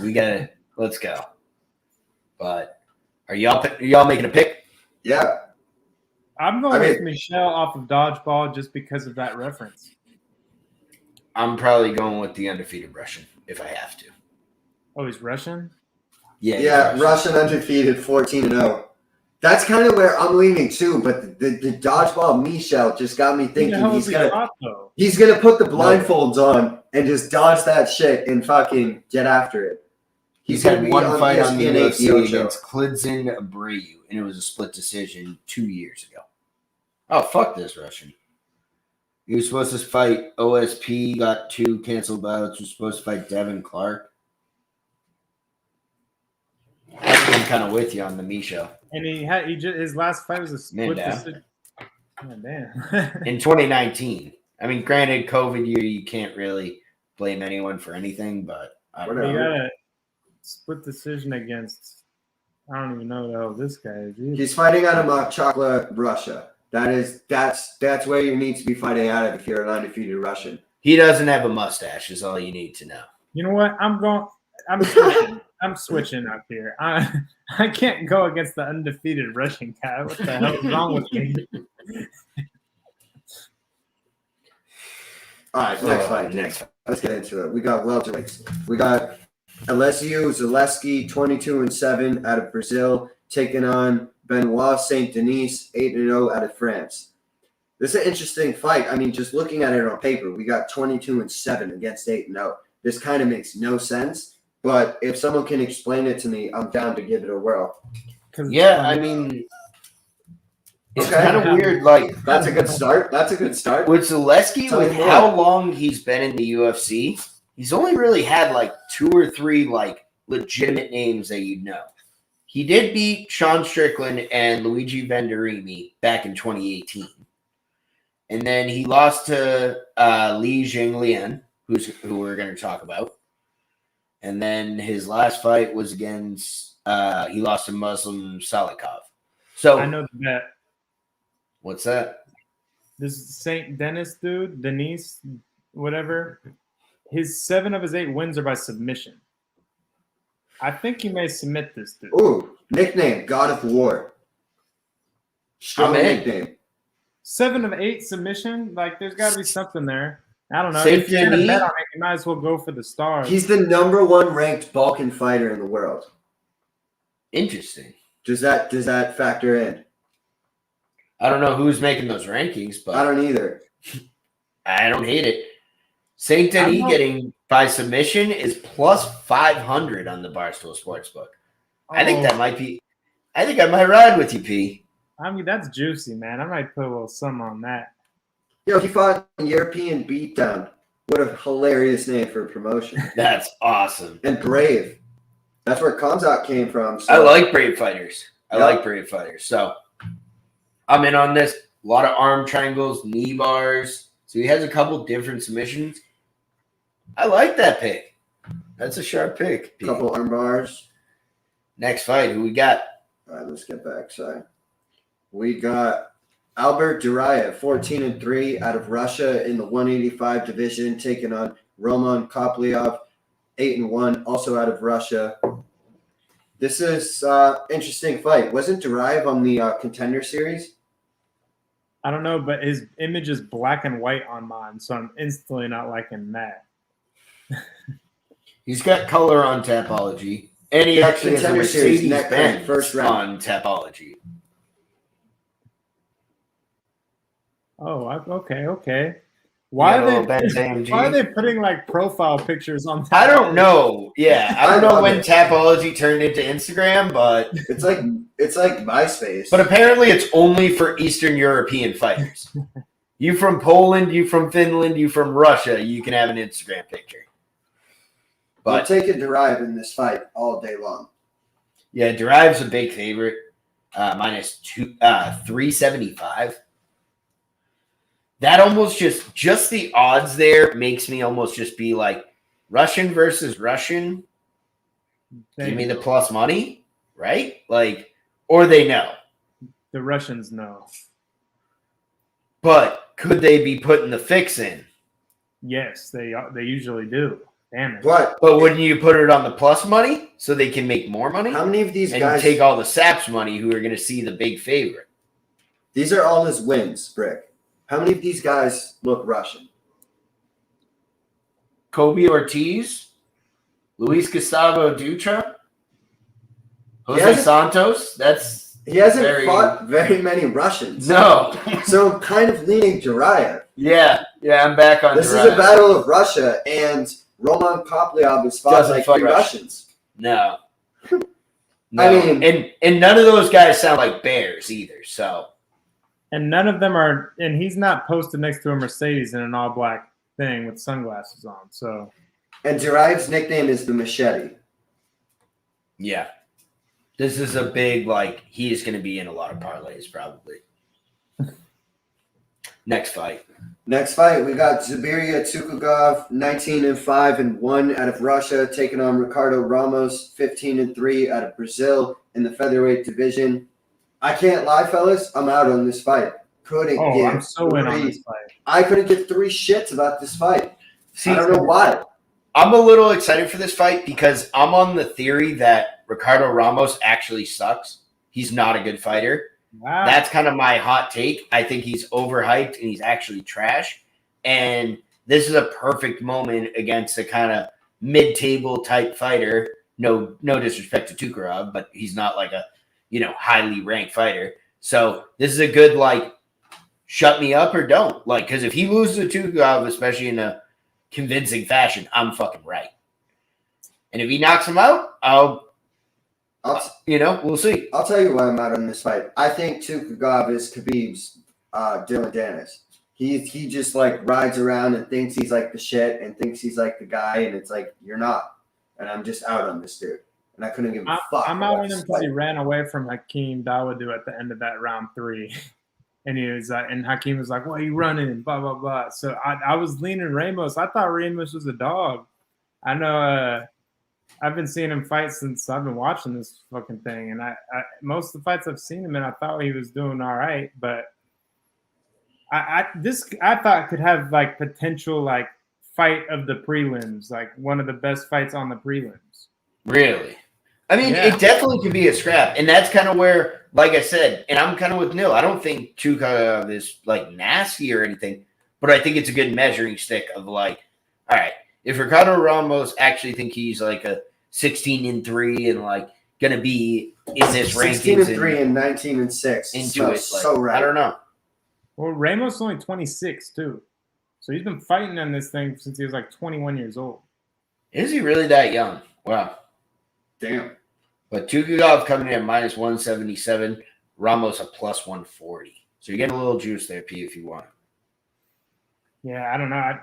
Let's go. But Are y'all making a pick? Yeah. I'm going with Michal off of dodgeball just because of that reference. I'm probably going with the undefeated Russian if I have to. Oh, he's Russian? Yeah, Russian undefeated, 14-0. That's kind of where I'm leaning too, but the dodgeball Michal just got me thinking he's gonna put the blindfolds on and just dodge that shit and fucking get after it. He's had one fight on the UFC against Klidzin Abreu, and it was a split decision 2 years ago. Oh, fuck this Russian. He was supposed to fight OSP, got 2 canceled bouts, was supposed to fight Devin Clark. I'm kind of with you on the Michal. And his last fight was a split decision. Oh, damn. In 2019. I mean, granted, COVID year, you can't really blame anyone for anything, but I don't know. He got a split decision against, I don't even know who the hell this guy is. He's fighting out of Chocolate, Russia. That's where you need to be fighting out of if you're an undefeated Russian. He doesn't have a mustache, is all you need to know. You know what? I'm switching up here. I can't go against the undefeated Russian guy. What the hell is wrong with me? All right, next fight. Let's get into it. We got welterweights. We got Elizeu, Zaleski, 22-7 out of Brazil, taking on Benoit, Saint-Denis, 8-0 out of France. This is an interesting fight. I mean, just looking at it on paper, we got 22-7 against 8-0. This kind of makes no sense, but if someone can explain it to me, I'm down to give it a whirl. Yeah, I mean, it's kind of weird. Like, that's a good start. With Zaleski, with how long he's been in the UFC, he's only really had like 2 or 3 like legitimate names that you know. He did beat Sean Strickland and Luigi Venturini back in 2018. And then he lost to Li Jinglian, who we're going to talk about. And then his last fight was against he lost to Muslim Salikov. So I know that. What's that? This Saint-Denis dude, Denise, whatever. 7 of his 8 wins are by submission. I think he may submit this dude. Ooh, nickname, God of War. Strong nickname. 7 of 8 submission? Like, there's got to be something there. I don't know. If you're going to bet on it, you might as well go for the stars. He's the #1 ranked Balkan fighter in the world. Interesting. Does that factor in? I don't know who's making those rankings, but I don't either. I don't hate it. Saint-Denis getting by submission is plus 500 on the Barstool Sportsbook. I think that might be. I think I might ride with you, P. I mean, that's juicy, man. I might put a little sum on that. Yo, he fought in European Beatdown. What a hilarious name for a promotion. That's awesome. And Brave. That's where Gamzatov came from. So. I like Brave fighters. So I'm in on this. A lot of arm triangles, knee bars. So he has a couple different submissions. I like that pick. That's a sharp pick. A couple arm bars. Next fight, who we got? All right, let's get back. Sorry. We got Albert Duraev, 14-3 out of Russia in the 185 division, taking on Roman Kopylov, 8-1, also out of Russia. This is interesting fight. Wasn't Duraev on the Contender Series? I don't know, but his image is black and white on mine, so I'm instantly not liking that. He's got color on Tapology, and he actually has a Mercedes-Benz first round on Tapology. Oh, okay. Why are they putting like profile pictures on Tapology? I don't know. Yeah, I don't know when Tapology turned into Instagram, but it's like MySpace. But apparently, it's only for Eastern European fighters. You from Poland, you from Finland, you from Russia, you can have an Instagram picture. But we're taking Duraev in this fight all day long. Yeah, Duraev's a big favorite. Minus 375. That almost just the odds there makes me almost just be like Russian versus Russian. Give me the plus money, right? Like, or they know. The Russians know. But could they be putting the fix in? Yes, they usually do. Damn it. But wouldn't you put it on the plus money? so they can make more money. How many of these and guys take all the saps money who are going to see the big favorite? These are all his wins, Brick. How many of these guys look Russian? Kobe Ortiz, Luis Gustavo Dutra, Jose Santos. He hasn't fought very many Russians. No. So I'm kind of leaning Duraev. Yeah, I'm back on This Duraev. is a battle of Russia, and Roman Kopylov has fought like three Russians. No. I mean, and none of those guys sound like bears either. So, and none of them are. And he's not posted next to a Mercedes in an all-black thing with sunglasses on. So, and Duraev's nickname is the Machete. Yeah, this is a big he is going to be in a lot of parlays probably. Next fight, we got Zubaira Tukhugov, 19-5-1 out of Russia, taking on Ricardo Ramos, 15-3 out of Brazil in the featherweight division. I can't lie, fellas. I'm out on this fight. I'm so in on this fight. I couldn't give three shits about this fight. I don't know why. I'm a little excited for this fight because I'm on the theory that Ricardo Ramos actually sucks. He's not a good fighter. Wow. That's kind of my hot take. I think he's overhyped and he's actually trash. And this is a perfect moment against a kind of mid-table type fighter. No disrespect to Tukhugov, but he's not like a highly ranked fighter. So this is a good shut me up or don't because if he loses to Tukhugov, especially in a convincing fashion, I'm fucking right. And if he knocks him out, we'll see. I'll tell you why I'm out on this fight. I think Tukhugov is Khabib's Dylan Dennis. He just rides around and thinks he's the shit and thinks he's the guy, and it's you're not. And I'm just out on this dude. And I couldn't give a fuck. I'm out on him because he ran away from Hakeem Dawodu at the end of that round 3. And he was and Hakeem was like, "Why are you running?" And blah blah blah. So I was leaning Ramos. I thought Ramos was a dog. I know. I've been seeing him fight since I've been watching this fucking thing, and I most of the fights I've seen him in, I thought he was doing all right, but I thought could have potential fight of the prelims, one of the best fights on the prelims. Really? I mean, It definitely could be a scrap, and that's kind of where, like I said, and I'm kind of with Nil. I don't think Tukhugov is nasty or anything, but I think it's a good measuring stick of all right, if Ricardo Ramos actually think he's a 16-3 and gonna be in this rankings 16-3 and 19-6 into it, so right. I don't know. Well, Ramos is only 26 too, so he's been fighting on this thing since he was 21 years old. Is he really that young? Wow. Damn. But Tukhugov coming in at -177, Ramos a +140. So you're getting a little juice there, P, if you want. Yeah, I don't know.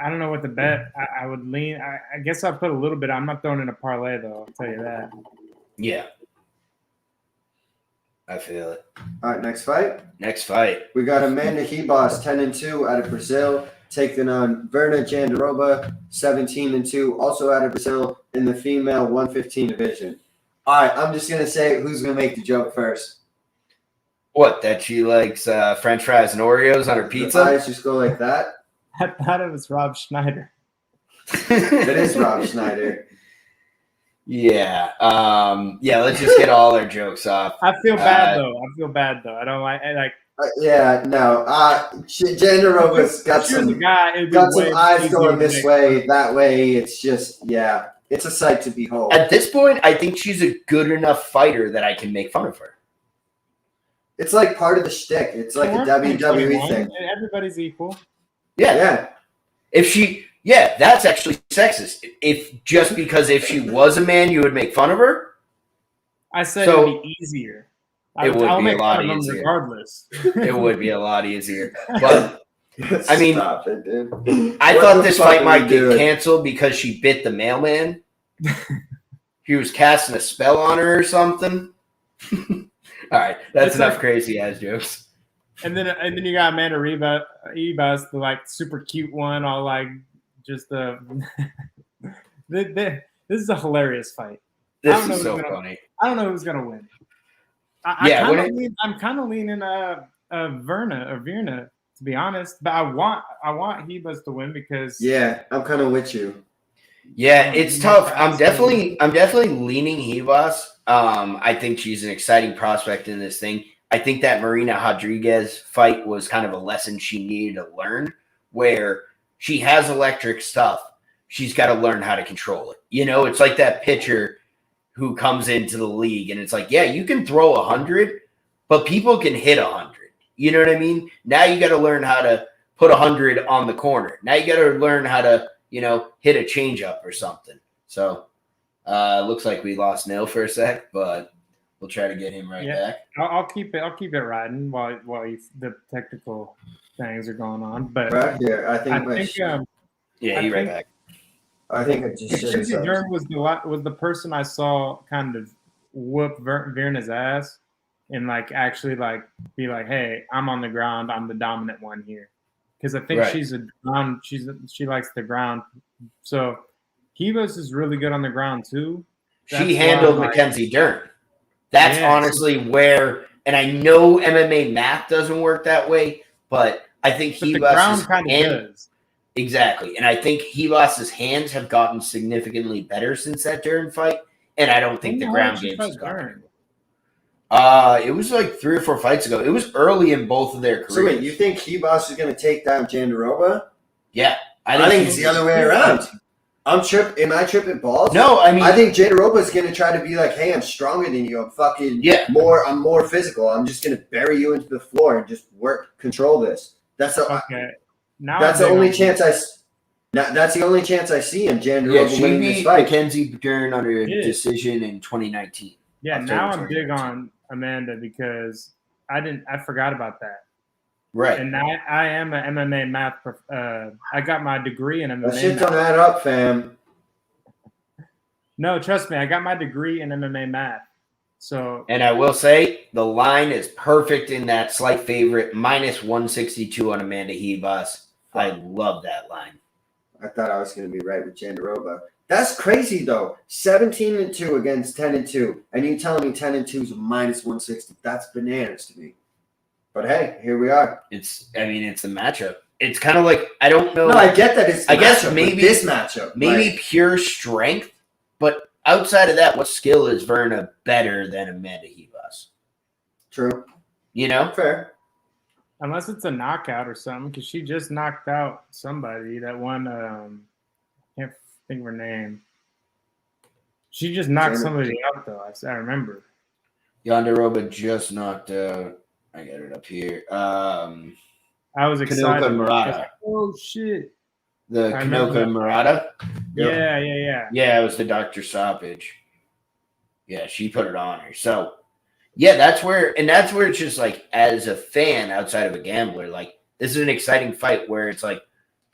I don't know what to bet. I would lean. I guess I'll put a little bit. I'm not throwing in a parlay, though. I'll tell you that. Yeah. I feel it. All right, next fight. We got Amanda Ribas, 10-2 out of Brazil, taking on Virna Jandiroba, 17-2, also out of Brazil in the female 115 division. All right, I'm just going to say who's going to make the joke first. What, that she likes French fries and Oreos on her pizza? The eyes just go like that? I thought it was Rob Schneider. It is Rob Schneider. Yeah. Let's just get all our jokes off. I feel bad, though. I don't like Jandiroba's got some eyes going this way, that way. It's just, it's a sight to behold. At this point, I think she's a good enough fighter that I can make fun of her. It's part of the shtick. It's a WWE thing. Everybody's equal. Yeah. That's actually sexist. If she was a man, you would make fun of her. I said it would be easier. It would be a lot easier. Regardless. It would be a lot easier. But I mean, stop it, dude. I thought this fight might get canceled because she bit the mailman. He was casting a spell on her or something. All right, that's enough crazy ass jokes. And then you got Amanda Ribas, the super cute one, all just this is a hilarious fight. This is so funny. I don't know who's gonna win. I'm kind of leaning Virna, to be honest, but I want Ribas to win because I'm kind of with you. Yeah, it's tough. I'm definitely leaning Ribas. I think she's an exciting prospect in this thing. I think that Marina Rodriguez fight was kind of a lesson she needed to learn, where she has electric stuff. She's got to learn how to control it. You know, it's like that pitcher who comes into the league and it's like, yeah, you can throw 100, but people can hit 100. You know what I mean? Now you got to learn how to put 100 on the corner. Now you got to learn how to, you know, hit a changeup or something. So looks like we lost Neil for a sec, but we'll try to get him back. I'll keep it riding while the technical things are going on. But right here, I think he's right back. I think it just Jern was the person I saw kind of whoop Virna's ass and like actually like be like, hey, I'm on the ground, I'm the dominant one here, because I think she likes the ground. So Ribas is really good on the ground too. She handled Mackenzie Dern. That's honestly where, and I know MMA math doesn't work that way, but I think the ground kind of does. Exactly. And I think Ribas's hands have gotten significantly better since that Dern fight, and I don't think the ground game has gotten better. It was like 3 or 4 fights ago. It was early in both of their careers. So wait, you think Ribas is going to take down Jandiroba? Yeah. I think it's the other way around. Am I tripping balls? No, I mean, I think Jandiroba is going to try to be like, hey, I'm stronger than you. I'm more physical. I'm just going to bury you into the floor and just control this. That's the only chance I see in Jandiroba winning this fight. Mackenzie Dern under decision in 2019. Yeah, now I'm big on Amanda because I forgot about that. Right. And I am an MMA math. I got my degree in MMA. That shit don't add up, fam. No, trust me, I got my degree in MMA math. So, and I will say the line is perfect in that slight favorite, -162 on Amanda Ribas. I love that line. I thought I was going to be right with Jandiroba. That's crazy though. 17-2 against 10-2, and you telling me 10-2 is -160? That's bananas to me. But hey, here we are. It's a matchup. It's kind of like, I don't know. No, I get that. I guess maybe this matchup, maybe pure strength, but outside of that, what skill is Virna better than Amanda Ribas? True. You know, fair. Unless it's a knockout or something, because she just knocked out somebody that won. Can't think of her name. She just knocked somebody out though. I remember. Jandiroba just knocked out. I got it up here. I was excited. Oh shit! The Kanoka Murata. Yeah. Yeah, it was the Dr. Stoppage. Yeah, she put it on her. So, yeah, that's where it's just like, as a fan outside of a gambler, like, this is an exciting fight where it's like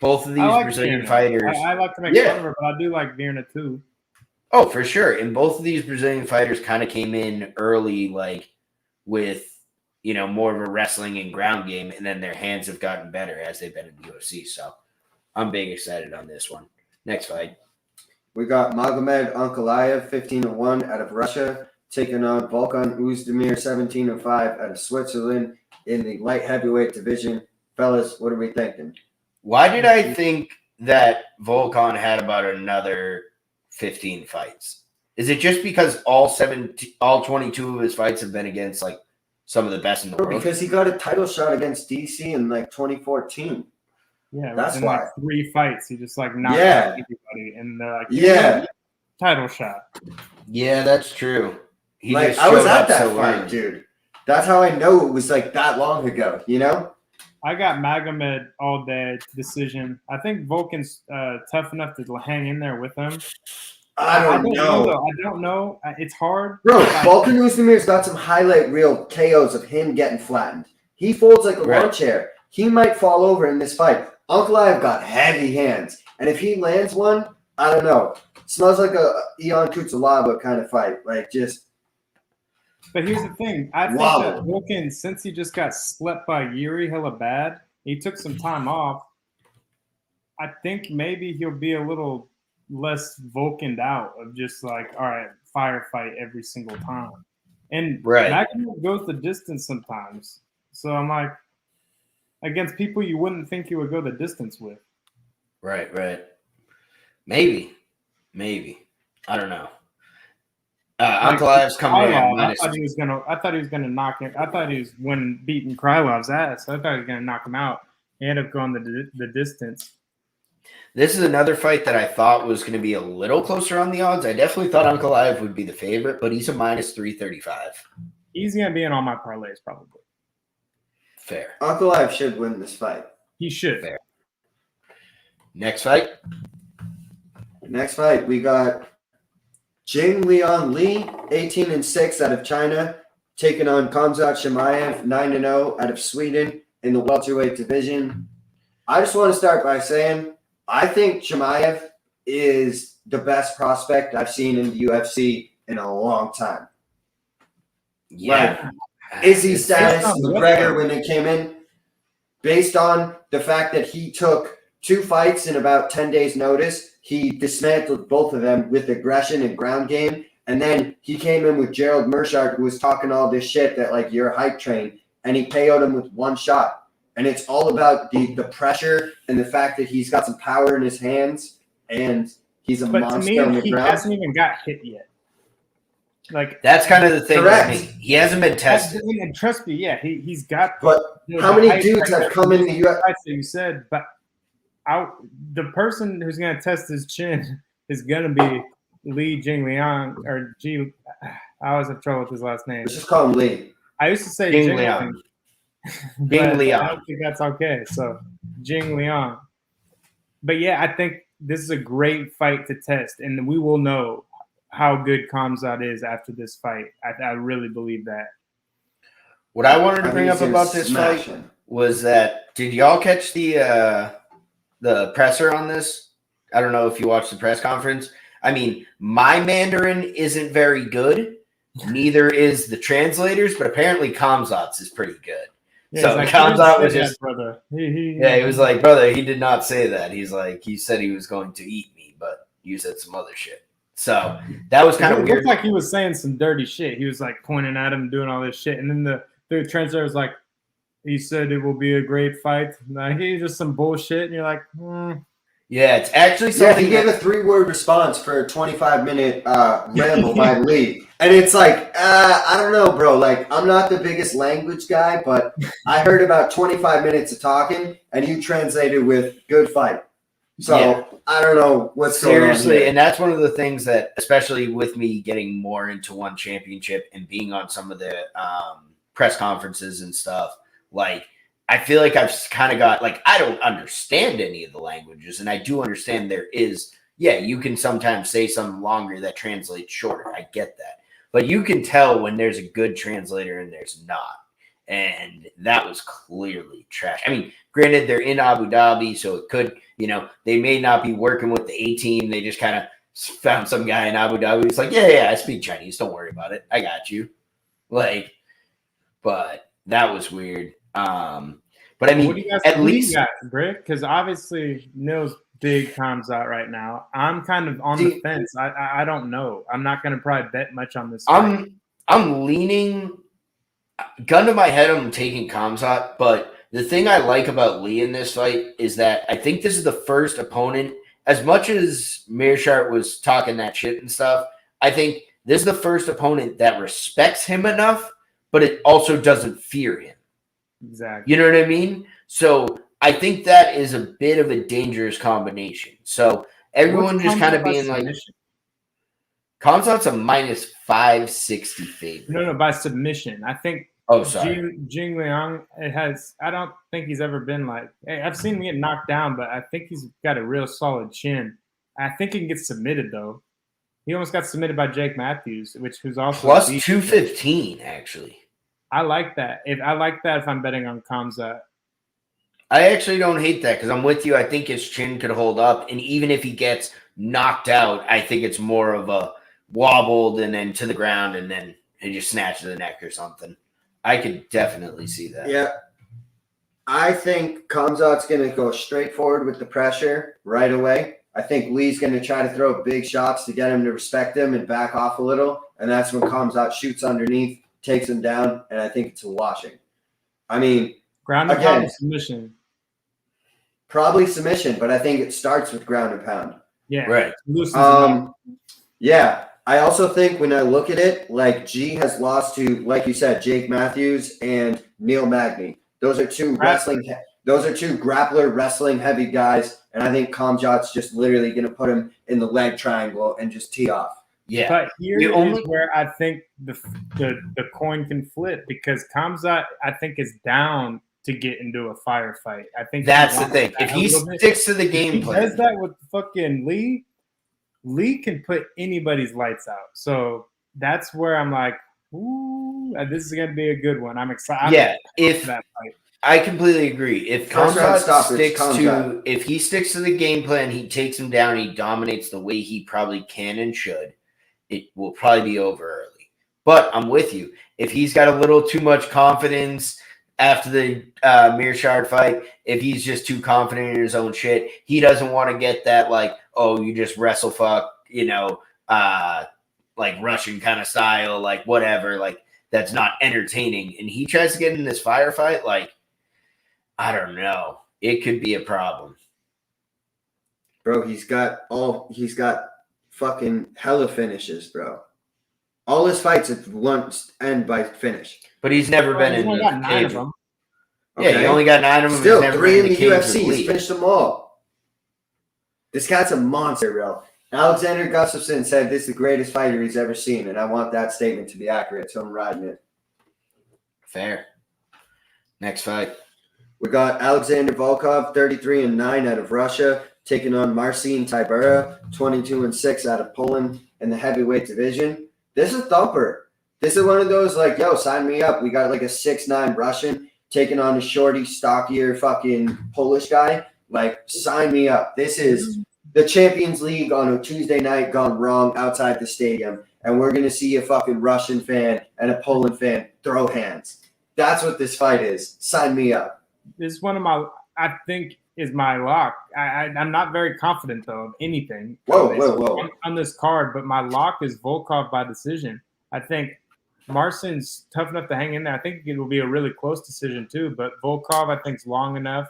both of these Brazilian fighters. I like to make fun of her, but I do like Virna too. Oh, for sure. And both of these Brazilian fighters kind of came in early, like with, you know, more of a wrestling and ground game, and then their hands have gotten better as they've been in the UFC. So I'm big excited on this one. Next fight. We got Magomed Ankalaev, 15-1 out of Russia, taking on Volkan Oezdemir, 17-5 out of Switzerland in the light heavyweight division. Fellas, what are we thinking? Why did I think that Volkan had about another 15 fights? Is it just because all 22 of his fights have been against like some of the best in the world? Because he got a title shot against DC in like 2014. Yeah, that's why. Like 3 fights, he just like knocked out everybody, and they're like, title shot. Yeah, that's true. I was at that fight, dude. That's how I know it was like that long ago. You know. I got Magomed all day decision. I think Volkan's tough enough to hang in there with him. I don't know. I don't know. It's hard. Bro, Volkan Oezdemir's got some highlight reel KOs of him getting flattened. He folds like a lawn chair. He might fall over in this fight. Ankalaev got heavy hands. And if he lands one, I don't know. Smells like a Ion Kutsalaba kind of fight. Like, just. But here's the thing. I think that Volkan, since he just got slept by Yuri hella bad, he took some time off. I think maybe he'll be a little less Volkaned out of just like, all right, firefight every single time. And Magomed goes the distance sometimes. So I'm like, against people you wouldn't think you would go the distance with. Right. Maybe. Maybe. I don't know. Ankalaev's coming in at minus. I thought he was gonna knock him. I thought he was beating Krylov's ass. I thought he was gonna knock him out. He ended up going the distance. This is another fight that I thought was going to be a little closer on the odds. I definitely thought Ankalaev would be the favorite, but he's a minus 335. He's gonna be in all my parlays probably. Fair. Ankalaev should win this fight. He should. Fair. Next fight. Next fight, we got Jingliang Li, 18-6 out of China, taking on Khamzat Chimaev, 9-0 out of Sweden in the welterweight division. I just want to start by saying I think Chimaev is the best prospect I've seen in the UFC in a long time. Yeah. Like, Izzy status, McGregor when they came in, based on the fact that he took 2 fights in about 10 days' notice. He dismantled both of them with aggression and ground game. And then he came in with Gerald Meerschaert, who was talking all this shit that, like, you're a hype train. And he KO'd him with 1 shot. And it's all about the pressure and the fact that he's got some power in his hands. And he's a monster on the ground. He hasn't even got hit yet. Like, that's kind of the thing correct. with me. He hasn't been tested. And trust me, yeah, he's got. But how many dudes have come in the UFC? You said, but the person who's going to test his chin is going to be Li Jingliang or G. I always have trouble with his last name. Let's just call him Li. I used to say Jingliang. Jingliang. I don't think that's okay. So Jingliang. But yeah, I think this is a great fight to test, and we will know how good Khamzat is after this fight. I really believe that. What I wanted to bring up about this fight was that did y'all catch the presser on this? I don't know if you watched the press conference. I mean, my Mandarin isn't very good. Neither is the translators, but apparently Khamzat's is pretty good. Yeah, so like, Khamzat was just brother. He was like, brother, he did not say that. He's like, he said he was going to eat me, but you said some other shit. So that was kind of weird. It looked like he was saying some dirty shit. He was like pointing at him, doing all this shit, and then the translator was like, he said it will be a great fight. Like, he's just some bullshit, and you're like, Yeah, it's actually something. Yeah, he gave a 3-word response for a 25-minute ramble by Lee. And it's like, I don't know, bro. Like, I'm not the biggest language guy, but I heard about 25 minutes of talking, and you translated with good fight. So yeah. I don't know what's going on. Seriously, and that's one of the things that, especially with me getting more into one championship and being on some of the press conferences and stuff, like, I feel like I've kind of got, like, I don't understand any of the languages, and I do understand there is, yeah, you can sometimes say something longer that translates shorter. I get that. But you can tell when there's a good translator and there's not. And that was clearly trash. I mean, granted, they're in Abu Dhabi, so it could, you know, they may not be working with the A team. They just kind of found some guy in Abu Dhabi. It's like, yeah, I speak Chinese. Don't worry about it. I got you. Like, but that was weird. But I mean, what do you guys at least, Brick? Because obviously Neil's big times out right now. I'm kind of on the fence. I don't know. I'm not going to probably bet much on this. I'm leaning. Gun to my head, I'm taking Khamzat, but the thing I like about Lee in this fight is that I think this is the first opponent, as much as Meerschaert was talking that shit and stuff, I think this is the first opponent that respects him enough, but it also doesn't fear him. Exactly. You know what I mean? So I think that is a bit of a dangerous combination. So everyone just kind of being like, Khamzat's a minus 560 favorite. No, by submission. I think. Oh, sorry. Jing Liang, I don't think he's ever been like. Hey, I've seen him get knocked down, but I think he's got a real solid chin. I think he can get submitted though. He almost got submitted by Jake Matthews, who's also plus 215 actually. I like that. If I'm betting on Khamzat. I actually don't hate that because I'm with you. I think his chin could hold up, and even if he gets knocked out, I think it's more of a wobbled and then to the ground, and then he just snatched the neck or something. I could definitely see that. Yeah. I think Khamzat's going to go straight forward with the pressure right away. I think Lee's going to try to throw big shots to get him to respect him and back off a little, and that's when Khamzat shoots underneath, takes him down, and I think it's a washing. I mean, ground and pound submission. Probably submission, but I think it starts with ground and pound. Yeah. Right. Loosens him up. Yeah. I also think when I look at it, like G has lost to, like you said, Jake Matthews and Neil Magny. Those are two grappler wrestling heavy guys, and I think Kamjat's just literally going to put him in the leg triangle and just tee off. Yeah. But here is where I think the coin can flip, because Kamzat, I think, is down to get into a firefight. I think that's the thing. If he sticks to the game plan, does that with fucking Lee. Lee can put anybody's lights out. So that's where I'm like, ooh, this is going to be a good one. I'm excited. Yeah, I completely agree. If if he sticks to the game plan, he takes him down, he dominates the way he probably can and should, it will probably be over early. But I'm with you. If he's got a little too much confidence after the Mearshard fight, if he's just too confident in his own shit, he doesn't want to get that, like, oh, you just wrestle fuck, like Russian kind of style, like whatever, like that's not entertaining. And he tries to get in this firefight, like, I don't know. It could be a problem. Bro, he's got fucking hella finishes, bro. All his fights at once end by finish. But he's never been in the got 9 of them. Okay. Yeah, he only got 9 of them. Still, 3 in the UFC. He's finished them all. This guy's a monster, bro. Alexander Gustafsson said this is the greatest fighter he's ever seen, and I want that statement to be accurate, so I'm riding it. Fair. Next fight. We got Alexander Volkov, 33-9 out of Russia, taking on Marcin Tybura, 22-6 out of Poland in the heavyweight division. This is a thumper. This is one of those, like, yo, sign me up. We got like a 6'9" Russian taking on a shorty, stockier fucking Polish guy. Like, sign me up. This is the Champions League on a Tuesday night gone wrong outside the stadium, and we're going to see a fucking Russian fan and a Poland fan throw hands. That's what this fight is. Sign me up. This is one of my, I think, is my lock. I'm not very confident, though, of anything whoa. On this card, but my lock is Volkov by decision. I think Marcin's tough enough to hang in there. I think it will be a really close decision, too, but Volkov, I think, is long enough.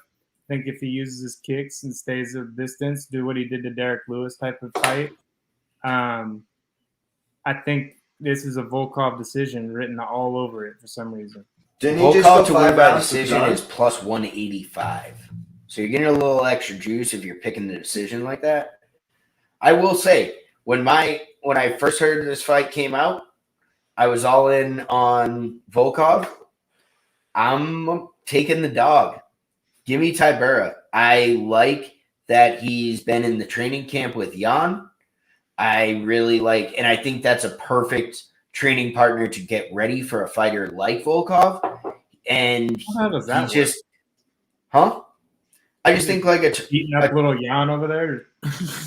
I think if he uses his kicks and stays at a distance, do what he did to Derek Lewis type of fight, I think this is a Volkov decision written all over it for some reason. Volkov to win by decision is plus 185. So you're getting a little extra juice if you're picking the decision like that. I will say, when I first heard this fight came out, I was all in on Volkov. I'm taking the dog. Give me Tybura. I like that he's been in the training camp with Jan. I really like, and I think that's a perfect training partner to get ready for a fighter like Volkov. And how does that just, work? I just think like eating up little Jan over there,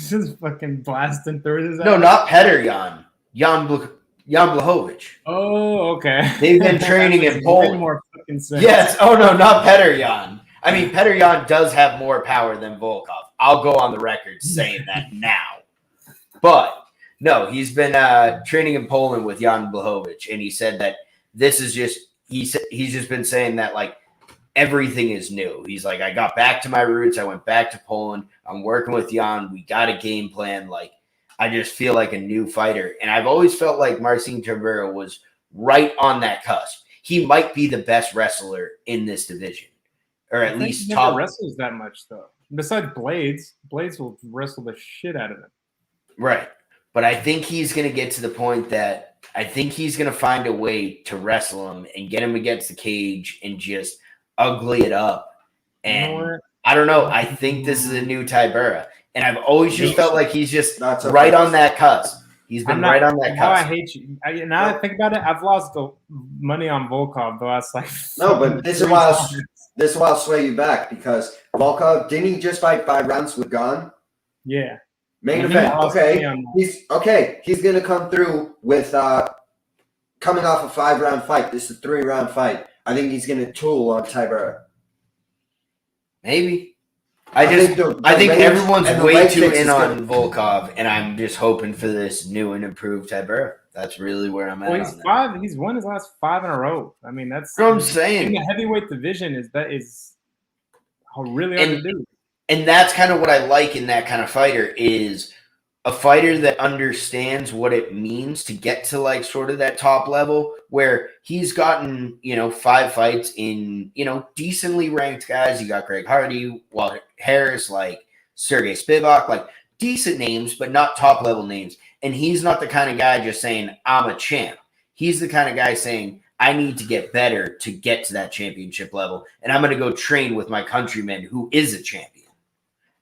just fucking blasting through his. No, not Petr Jan. Jan Blachowicz. Oh, okay. They've been training in Poland. More fucking sense. Yes. Oh no, not Petr Jan. I mean, Petr Jan does have more power than Volkov. I'll go on the record saying that now. But no, he's been training in Poland with Jan Blachowicz, and he said that this is just he's just been saying that like everything is new. He's like, I got back to my roots. I went back to Poland. I'm working with Jan. We got a game plan. Like, I just feel like a new fighter. And I've always felt like Marcin Tybura was right on that cusp. He might be the best wrestler in this division, or at least he top. Never wrestles that much though. Besides Blades will wrestle the shit out of him. Right. But I think he's going to get to the point that I think he's going to find a way to wrestle him and get him against the cage and just ugly it up. And I don't know. I think this is a new Tybura. And I've always just felt like he's just right on that cusp. He's been right on that cusp. Now I hate you. Now I think about it, I've lost the money on Volkov, though. I was like, no, but this is why I'll sway you back, because Volkov, didn't he just fight 5 rounds with Gon? Yeah. Main event. Okay. He's gonna come through with coming off a 5-round fight. This is a 3-round fight. I think he's gonna tool on Tybura. Maybe. I think everyone's way too in on Volkov, and I'm just hoping for this new and improved Tybura. That's really where I'm at. Well, he's 5. He's won his last 5 in a row. I mean, that's what I'm saying. In the heavyweight division is really hard to do. And that's kind of what I like in that kind of fighter is a fighter that understands what it means to get to like sort of that top level where he's gotten, 5 fights in, decently ranked guys. You got Greg Hardy, Walter Harris, like Sergey Spivak, like decent names, but not top level names. And he's not the kind of guy just saying, I'm a champ. He's the kind of guy saying, I need to get better to get to that championship level. And I'm going to go train with my countryman who is a champion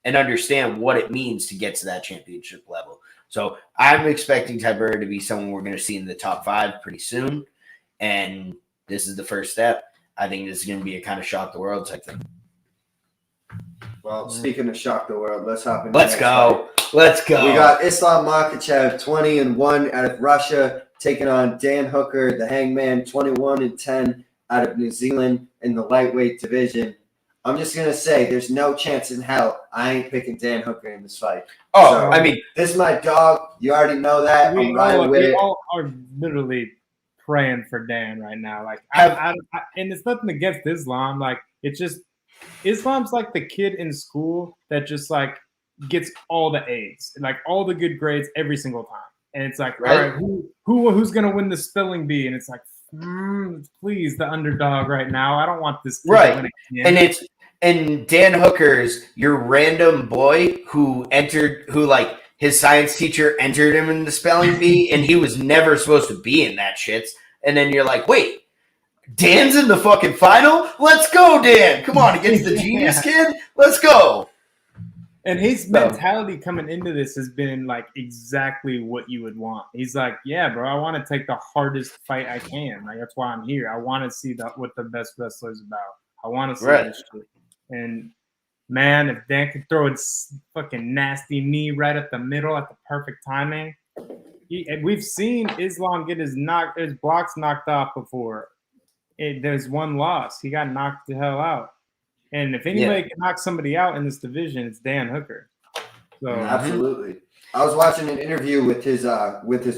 and understand what it means to get to that championship level. So I'm expecting Tybura to be someone we're going to see in the top 5 pretty soon. And this is the first step. I think this is going to be a kind of shock the world type thing. Well, speaking of shock the world, let's hop in. Let's go. Let's go. We got Islam Makhachev, 20-1 out of Russia, taking on Dan Hooker, the Hangman, 21-10 out of New Zealand in the lightweight division. I'm just going to say there's no chance in hell I ain't picking Dan Hooker in this fight. Oh, So, I mean, this is my dog. You already know that. I'm riding with we it. all are literally praying for Dan right now. Like, and it's nothing against Islam. Like, it's just Islam's like the kid in school that just like gets all the A's, like all the good grades every single time. And it's like, Right. all right, who's gonna win the spelling bee? And it's like, please, the underdog right now. I don't want this kid Right. to win again. And Dan Hooker's your random boy who like his science teacher entered him in the spelling bee and he was never supposed to be in that shit. And then you're like, wait, Dan's in the fucking final? Let's go, Dan. Come on, against the genius kid? Let's go. And his mentality coming into this has been like exactly what you would want. He's like, yeah, bro, I want to take the hardest fight I can. Like, that's why I'm here. I want to see what the best wrestler's about. I want to see this shit. And man, if Dan could throw his fucking nasty knee right up the middle at the perfect timing, we've seen Islam get his blocks knocked off before. There's one loss. He got knocked the hell out. And if anybody can knock somebody out in this division, it's Dan Hooker. So Absolutely. I was watching an interview with his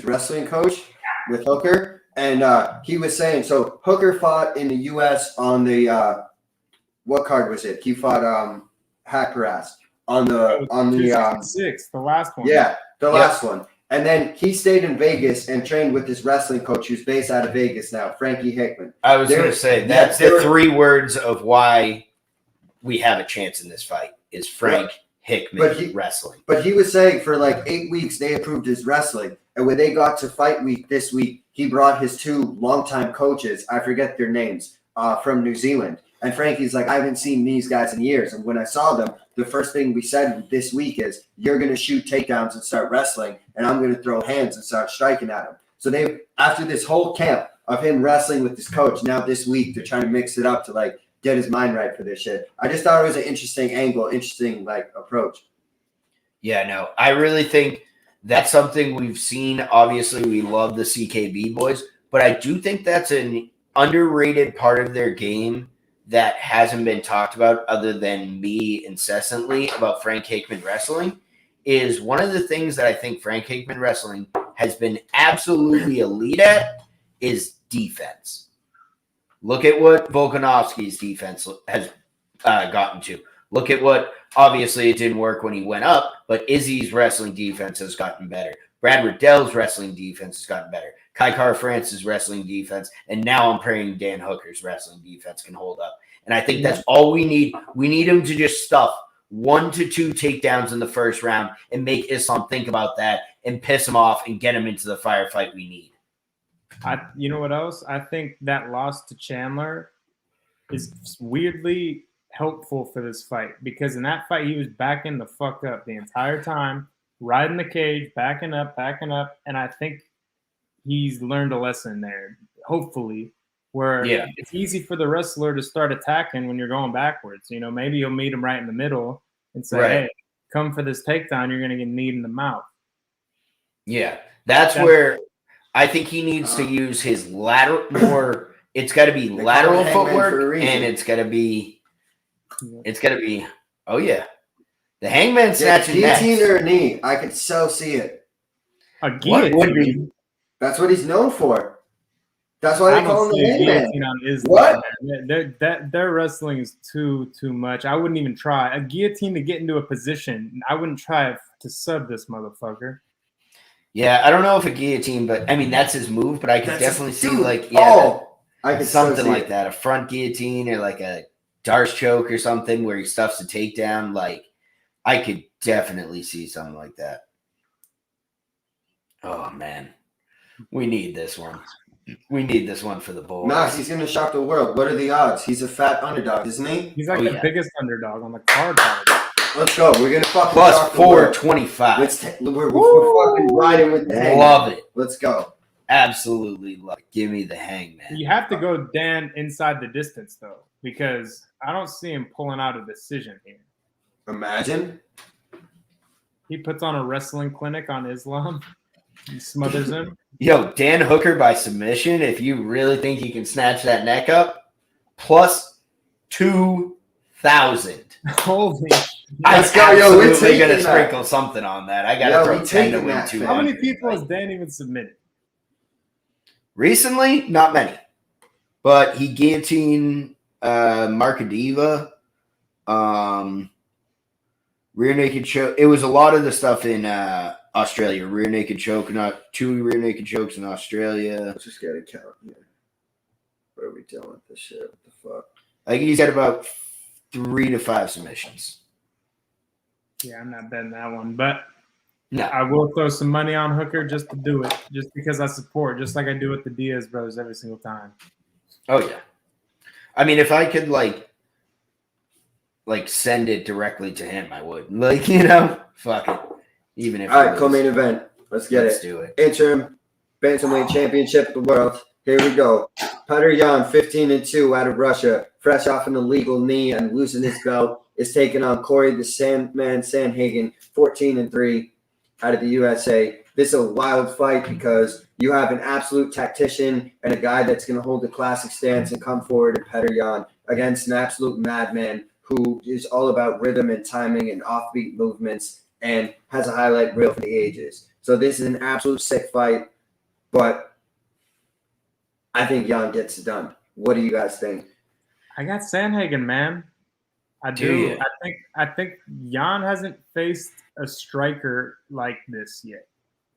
wrestling coach with Hooker, and he was saying, so Hooker fought in the U.S. on the what card was it? He fought Hakaras on the 6, the last one. Yeah, the last one. And then he stayed in Vegas and trained with his wrestling coach who's based out of Vegas now, Frankie Hickman. I was going to say, that's the 3 words of why we have a chance in this fight is Frank Hickman wrestling. But he was saying for like 8 weeks they improved his wrestling. And when they got to fight week this week, he brought his 2 longtime coaches, I forget their names, from New Zealand. And Frankie's like, I haven't seen these guys in years. And when I saw them, the first thing we said this week is, you're going to shoot takedowns and start wrestling, and I'm going to throw hands and start striking at him. So after this whole camp of him wrestling with his coach, now this week they're trying to mix it up to like get his mind right for this shit. I just thought it was an interesting angle, interesting like approach. Yeah, no, I really think that's something we've seen. Obviously, we love the CKB boys, but I do think that's an underrated part of their game that hasn't been talked about other than me incessantly about Frank Hickman wrestling is one of the things that I think Frank Hickman wrestling has been absolutely elite at is defense. Look at what Volkanovski's defense has gotten to. Look at what, obviously it didn't work when he went up, but Izzy's wrestling defense has gotten better. Brad Riddell's wrestling defense has gotten better. Kai Kara-France's wrestling defense, and now I'm praying Dan Hooker's wrestling defense can hold up. And I think that's all we need. We need him to just stuff 1 to 2 takedowns in the first round and make Islam think about that and piss him off and get him into the firefight we need. You know what else? I think that loss to Chandler is weirdly helpful for this fight because in that fight, he was backing the fuck up the entire time, riding the cage, backing up. And I think he's learned a lesson there, hopefully, where it's easy for the wrestler to start attacking when you're going backwards. You know, maybe you'll meet him right in the middle and say, hey, come for this takedown. You're going to get kneed in the mouth. Yeah, that's where I think he needs to use his lateral more. It's got to be lateral footwork, and it's got to be, oh yeah, the hangman snatching guillotine or a knee. I could so see it. A guillotine. That's what he's known for. That's why they call him the hangman. What? Their wrestling is too much. I wouldn't even try a guillotine to get into a position. I wouldn't try to sub this motherfucker. Yeah, I don't know if a guillotine, but I mean that's his move. But I could definitely see like I could something like that, a front guillotine or like a Darce choke or something where he stuffs a takedown. Like I could definitely see something like that. Oh man, we need this one. We need this one for the boys. Max, he's gonna shock the world. What are the odds? He's a fat underdog, isn't he? He's like the biggest underdog on the card. Let's go. We're gonna fucking plus 425. We're fucking riding with the hangman. Love it. Let's go. Absolutely love it. Give me the hangman. You have to go Dan inside the distance though, because I don't see him pulling out a decision here. Imagine. He puts on a wrestling clinic on Islam. He smothers him. Yo, Dan Hooker by submission, if you really think he can snatch that neck up, plus 2,000. Holy Let's I'm go, yo. We're absolutely going to taking that. sprinkle something on that. I got to throw 10 to win that, 200. How many people has Dan even submitted? Recently, not many. But he guillotined Markadiva, rear naked choke. It was a lot of the stuff in Australia. Rear naked choke, not 2 rear naked chokes in Australia. Let's just get a count here. What are we doing with this shit? What the fuck? I think he's got about 3 to 5 submissions. Yeah, I'm not betting that one, but No. I will throw some money on Hooker just to do it, just because I support, just like I do with the Diaz brothers every single time. Oh yeah. I mean, if I could like send it directly to him, I would. Like, you know, fuck it. Even if All right, co-main event. Let's do it. Interim bantamweight championship of the world. Here we go. Petr Yan, 15-2 out of Russia, fresh off an illegal knee and losing his belt, is taking on Corey the Sandman Sandhagen, 14-3 out of the USA. This is a wild fight because you have an absolute tactician and a guy that's going to hold the classic stance and come forward in Petr Yan against an absolute madman who is all about rhythm and timing and offbeat movements and has a highlight reel for the ages. So this is an absolute sick fight, but I think Yan gets it done. What do you guys think? I got Sandhagen, man. I do. I think Yan hasn't faced a striker like this yet.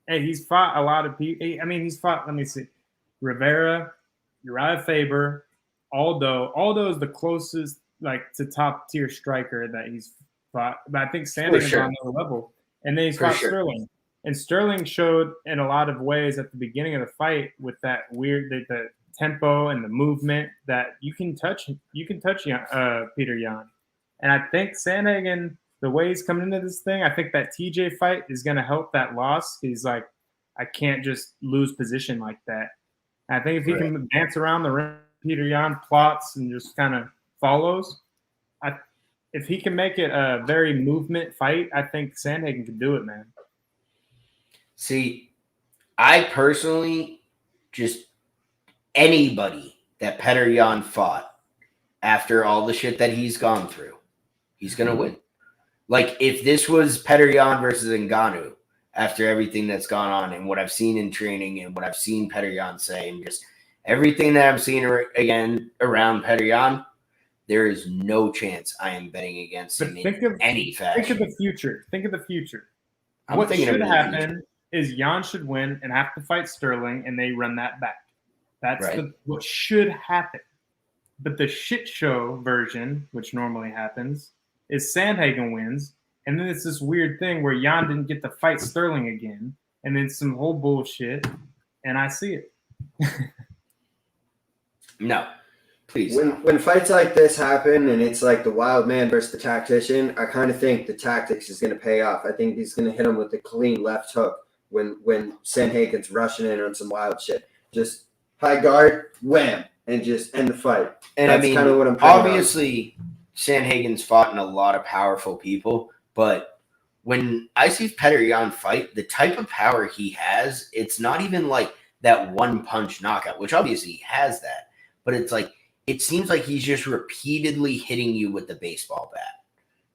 Hey, he's fought a lot of people. I mean, he's fought, let me see, Rivera, Uriah Faber, Aldo. Aldo is the closest like to top tier striker that he's fought. But I think Sandhagen's on another level. And then he's fought Sterling. And Sterling showed in a lot of ways at the beginning of the fight with that weird the tempo and the movement that you can touch Petr Yan. And I think Sandhagen, the way he's coming into this thing, I think that TJ fight is going to help that loss. He's like, I can't just lose position like that. And I think if he can dance around the ring, Petr Yan plots and just kind of follows. If he can make it a very movement fight, I think Sandhagen can do it, man. See, I personally just anybody that Petr Yan fought after all the shit that he's gone through, he's going to win. Like, if this was Petr Yan versus Ngannou after everything that's gone on and what I've seen in training and what I've seen Petr Yan say and just everything that I'm seeing again around Petr Yan, there is no chance I am betting against him in any fashion. Think of the future. Think of the future. I'm what thinking should of the happen future. is Yan should win and have to fight Sterling, and they run that back. That's Right. what should happen. But the shit show version, which normally happens, is Sandhagen wins, and then it's this weird thing where Yan didn't get to fight Sterling again, and then some whole bullshit, and I see it. No, please. When fights like this happen and it's like the wild man versus the tactician, I kind of think the tactics is going to pay off. I think he's going to hit him with the clean left hook when Sandhagen's rushing in on some wild shit. Just high guard, wham, and just end the fight. And that's I mean, kind of what I'm obviously, Sandhagen's fought in a lot of powerful people, but when I see Petr Yan fight, the type of power he has, it's not even like that one punch knockout, which obviously he has that, but it's like, it seems like he's just repeatedly hitting you with the baseball bat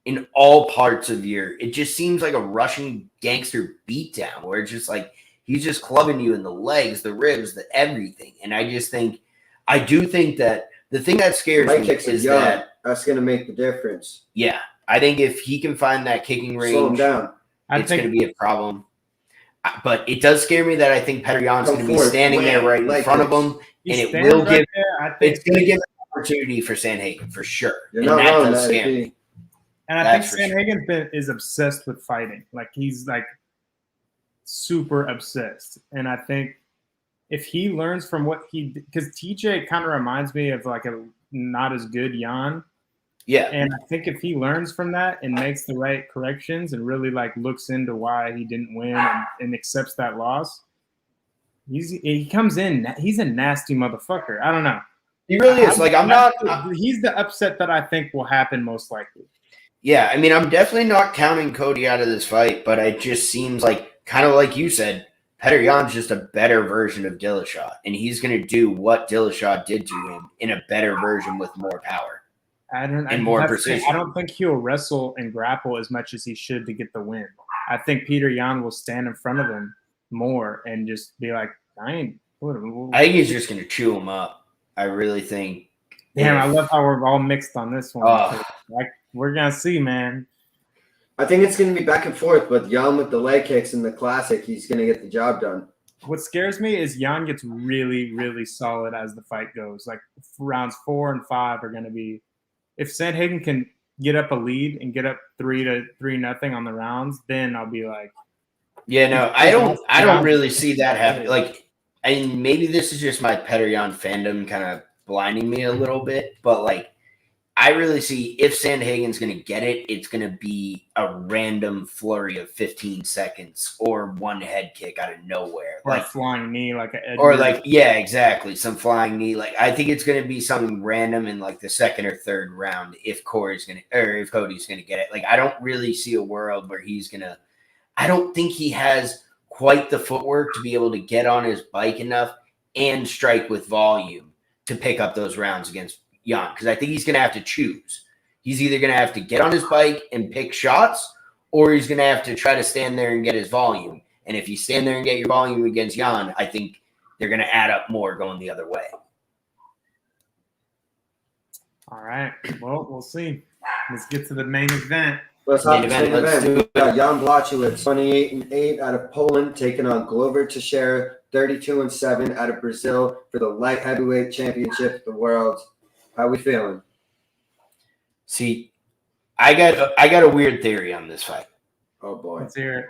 in all parts of it just seems like a Russian gangster beatdown where it's just like, he's just clubbing you in the legs, the ribs, the everything. And I do think that the thing that scares me is that that's going to make the difference. Yeah, I think if he can find that kicking range, slow him down. it's going to be a problem. But it does scare me that I think Petr Yan's going to be standing there right in front of him, and it will give. It's going to give an opportunity for Sandhagen for sure, and that does scare me. And I think Sandhagen is obsessed with fighting. Like he's like super obsessed, and I think if he learns from what because TJ kind of reminds me of like a not as good Yan. Yeah. And I think if he learns from that and makes the right corrections and really like looks into why he didn't win and accepts that loss, he comes in. He's a nasty motherfucker. I don't know. He really is. Like he's the upset that I think will happen most likely. Yeah, I mean, I'm definitely not counting Cody out of this fight, but it just seems like kind of like you said, Petr Yan's just a better version of Dillashaw, and he's going to do what Dillashaw did to him in a better version with more power. More precision. I don't think he'll wrestle and grapple as much as he should to get the win. I think Petr Yan will stand in front of him more and just be like, I think he's just going to chew him up. I really think. Damn, I love how we're all mixed on this one. Like we're going to see, man. I think it's going to be back and forth, but Yan with the leg kicks in the classic, he's going to get the job done. What scares me is Yan gets really, really solid as the fight goes. Like rounds 4 and 5 are going to be. If Sandhagen can get up a lead and get up 3-0 on the rounds, then I'll be like, yeah, no, I don't really see that happening. Like, and maybe this is just my Petr Yan fandom kind of blinding me a little bit, but like, I really see if Sandhagen's going to get it, it's going to be a random flurry of 15 seconds or one head kick out of nowhere. Or a flying knee, like an Or like, yeah, exactly. Some flying knee. Like, I think it's going to be something random in like the second or third round if Cody's going to get it. Like, I don't really see a world where he's going to, I don't think he has quite the footwork to be able to get on his bike enough and strike with volume to pick up those rounds against Yan, because I think he's going to have to choose. He's either going to have to get on his bike and pick shots, or he's going to have to try to stand there and get his volume. And if you stand there and get your volume against Yan, I think they're going to add up more going the other way. All right. Well, we'll see. Let's get to the main event. Let's hop to the main event. We got Jan Blachowicz, 28-8 out of Poland, taking on Glover Teixeira, 32-7 out of Brazil for the light heavyweight championship of the world. How we feeling? See, I got a weird theory on this fight. Oh boy. Let's hear it.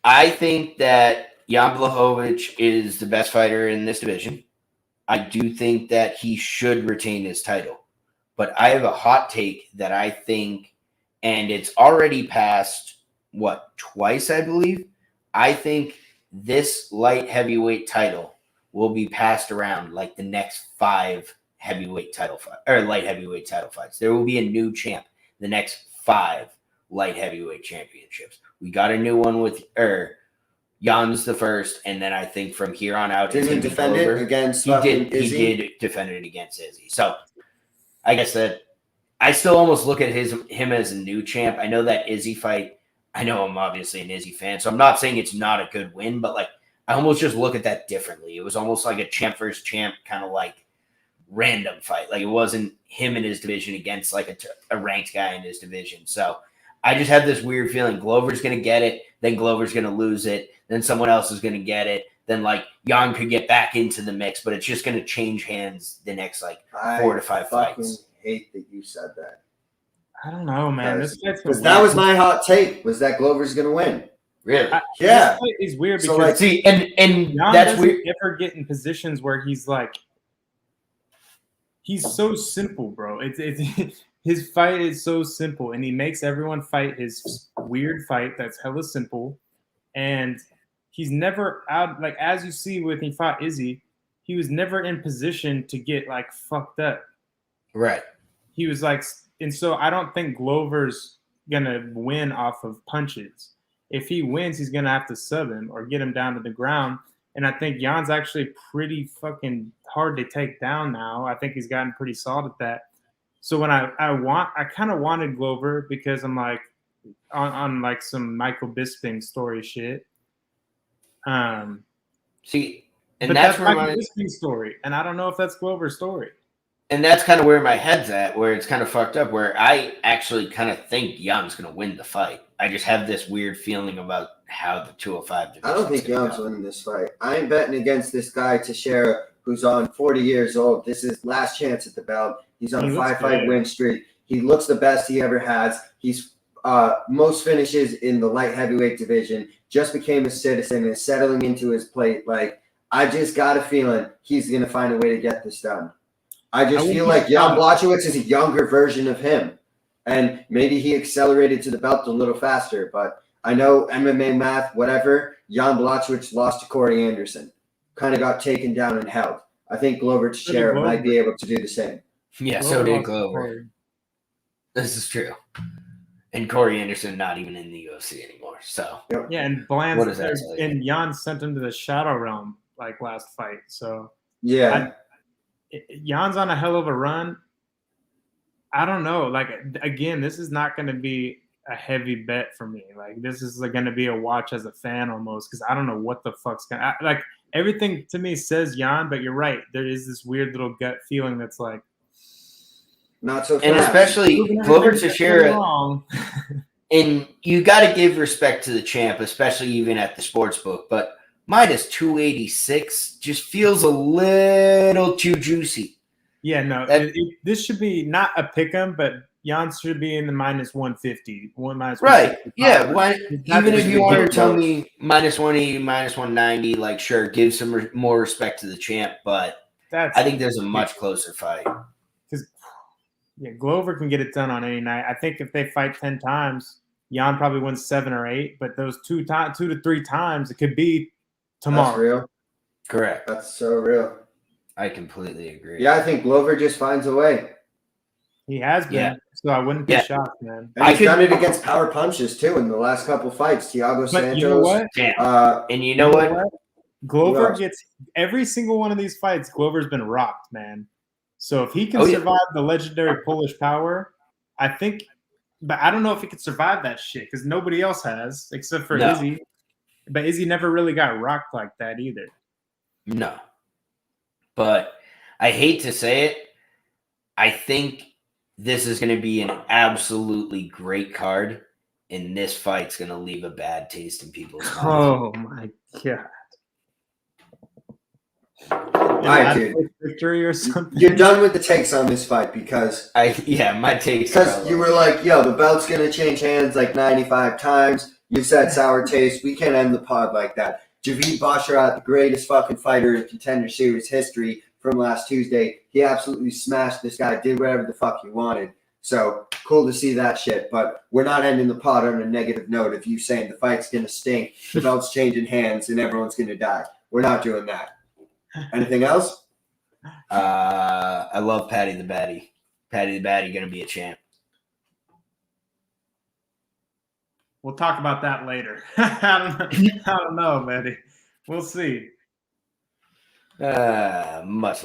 I think that Jan Blachowicz is the best fighter in this division. I do think that he should retain his title. But I have a hot take that I think, and it's already passed, twice, I believe? I think this light heavyweight title will be passed around like the next 5 heavyweight title fight or light heavyweight title fights. There will be a new champ the next 5 light heavyweight championships. We got a new one with Jan's the first, and then I think from here on out, didn't he defend it against He did defend it against Izzy. So I guess that I still almost look at him as a new champ. I know that Izzy fight. I know I'm obviously an Izzy fan, so I'm not saying it's not a good win, but like I almost just look at that differently. It was almost like a champ versus champ kind of like random fight. Like it wasn't him in his division against like a ranked guy in his division. So I just have this weird feeling Glover's going to get it, then Glover's going to lose it, then someone else is going to get it, then like Jan could get back into the mix, but it's just going to change hands the next like 4 to 5 fights. I hate that you said that. I don't know, man. Because that was my hot take, was that Glover's going to win. Really? Yeah. It's weird because So, like, see, and Jan that's weird. Ever get in positions where he's like, he's so simple, bro. It's his fight is so simple, and he makes everyone fight his weird fight that's hella simple, and he's never out. Like as you see when he fought Izzy, he was never in position to get like fucked up. Right. He was like, and so I don't think Glover's gonna win off of punches. If he wins, he's gonna have to sub him or get him down to the ground. And I think Jan's actually pretty fucking hard to take down now. I think he's gotten pretty solid at that. So when I kind of wanted Glover because I'm like on like some Michael Bisping story shit. See, and but that's where my Bisping story, and I don't know if that's Glover's story. And that's kind of where my head's at, where it's kind of fucked up, where I actually kind of think Jan's going to win the fight. I just have this weird feeling about how the 205 division. I don't think Young's winning this fight. I ain't betting against this guy, Teixeira, who's on 40 years old. This is last chance at the belt. He's on a 5-fight win streak. He looks the best he ever has. He's most finishes in the light heavyweight division. Just became a citizen and is settling into his plate. Like, I just got a feeling he's going to find a way to get this done. I just feel like Jan Blachowicz is a younger version of him. And maybe he accelerated to the belt a little faster. But I know MMA math, whatever, Jan Blachowicz lost to Corey Anderson. Kind of got taken down and held. I think Glover Teixeira might be able to do the same. Yeah, so did Glover. This is true. And Corey Anderson not even in the UFC anymore. So yeah, and and Jan sent him to the Shadow Realm like last fight. So yeah, Jan's on a hell of a run. I don't know. Like, again, this is not going to be a heavy bet for me. Like, this is going to be a watch as a fan almost, because I don't know what the fuck's going to – like, everything to me says Jan, but you're right. There is this weird little gut feeling that's like – not so fast. And especially Glover Teixeira – and you got to give respect to the champ, especially even at the sports book, but minus 286 just feels a little too juicy. Yeah, no, this should be not a pick 'em, but Jan should be in the minus 150. Right. Yeah. Even if you want to tell me minus 180, minus 190, like, sure, give some more respect to the champ, but I think there's a much closer fight. Because, yeah, Glover can get it done on any night. I think if they fight 10 times, Jan probably wins 7 or 8, but those 2 to 3 times, it could be tomorrow. That's real. Correct. That's so real. I completely agree. Yeah, I think Glover just finds a way. He has been, so I wouldn't be shocked, man. And he's done it against power punches, too, in the last couple fights. Thiago Santos. You know what? And you know what? Glover gets every single one of these fights. Glover's been rocked, man. So if he can survive the legendary Polish power, I think – but I don't know if he could survive that shit because nobody else has except for Izzy. But Izzy never really got rocked like that either. No. But I hate to say it, I think this is going to be an absolutely great card, and this fight's going to leave a bad taste in people's mouths. Oh, my God. All right, dude. Victory or something? You're done with the takes on this fight because... my takes. Because you were like, yo, the belt's going to change hands like 95 times. You said sour taste. We can't end the pod like that. Javid Basharat, the greatest fucking fighter in Contender Series history from last Tuesday. He absolutely smashed this guy, did whatever the fuck he wanted. So, cool to see that shit. But we're not ending the pod on a negative note of you saying the fight's going to stink, the belt's changing hands, and everyone's going to die. We're not doing that. Anything else? I love Patty the Batty. Patty the Batty going to be a champ. We'll talk about that later. I don't know, Betty. We'll see. Much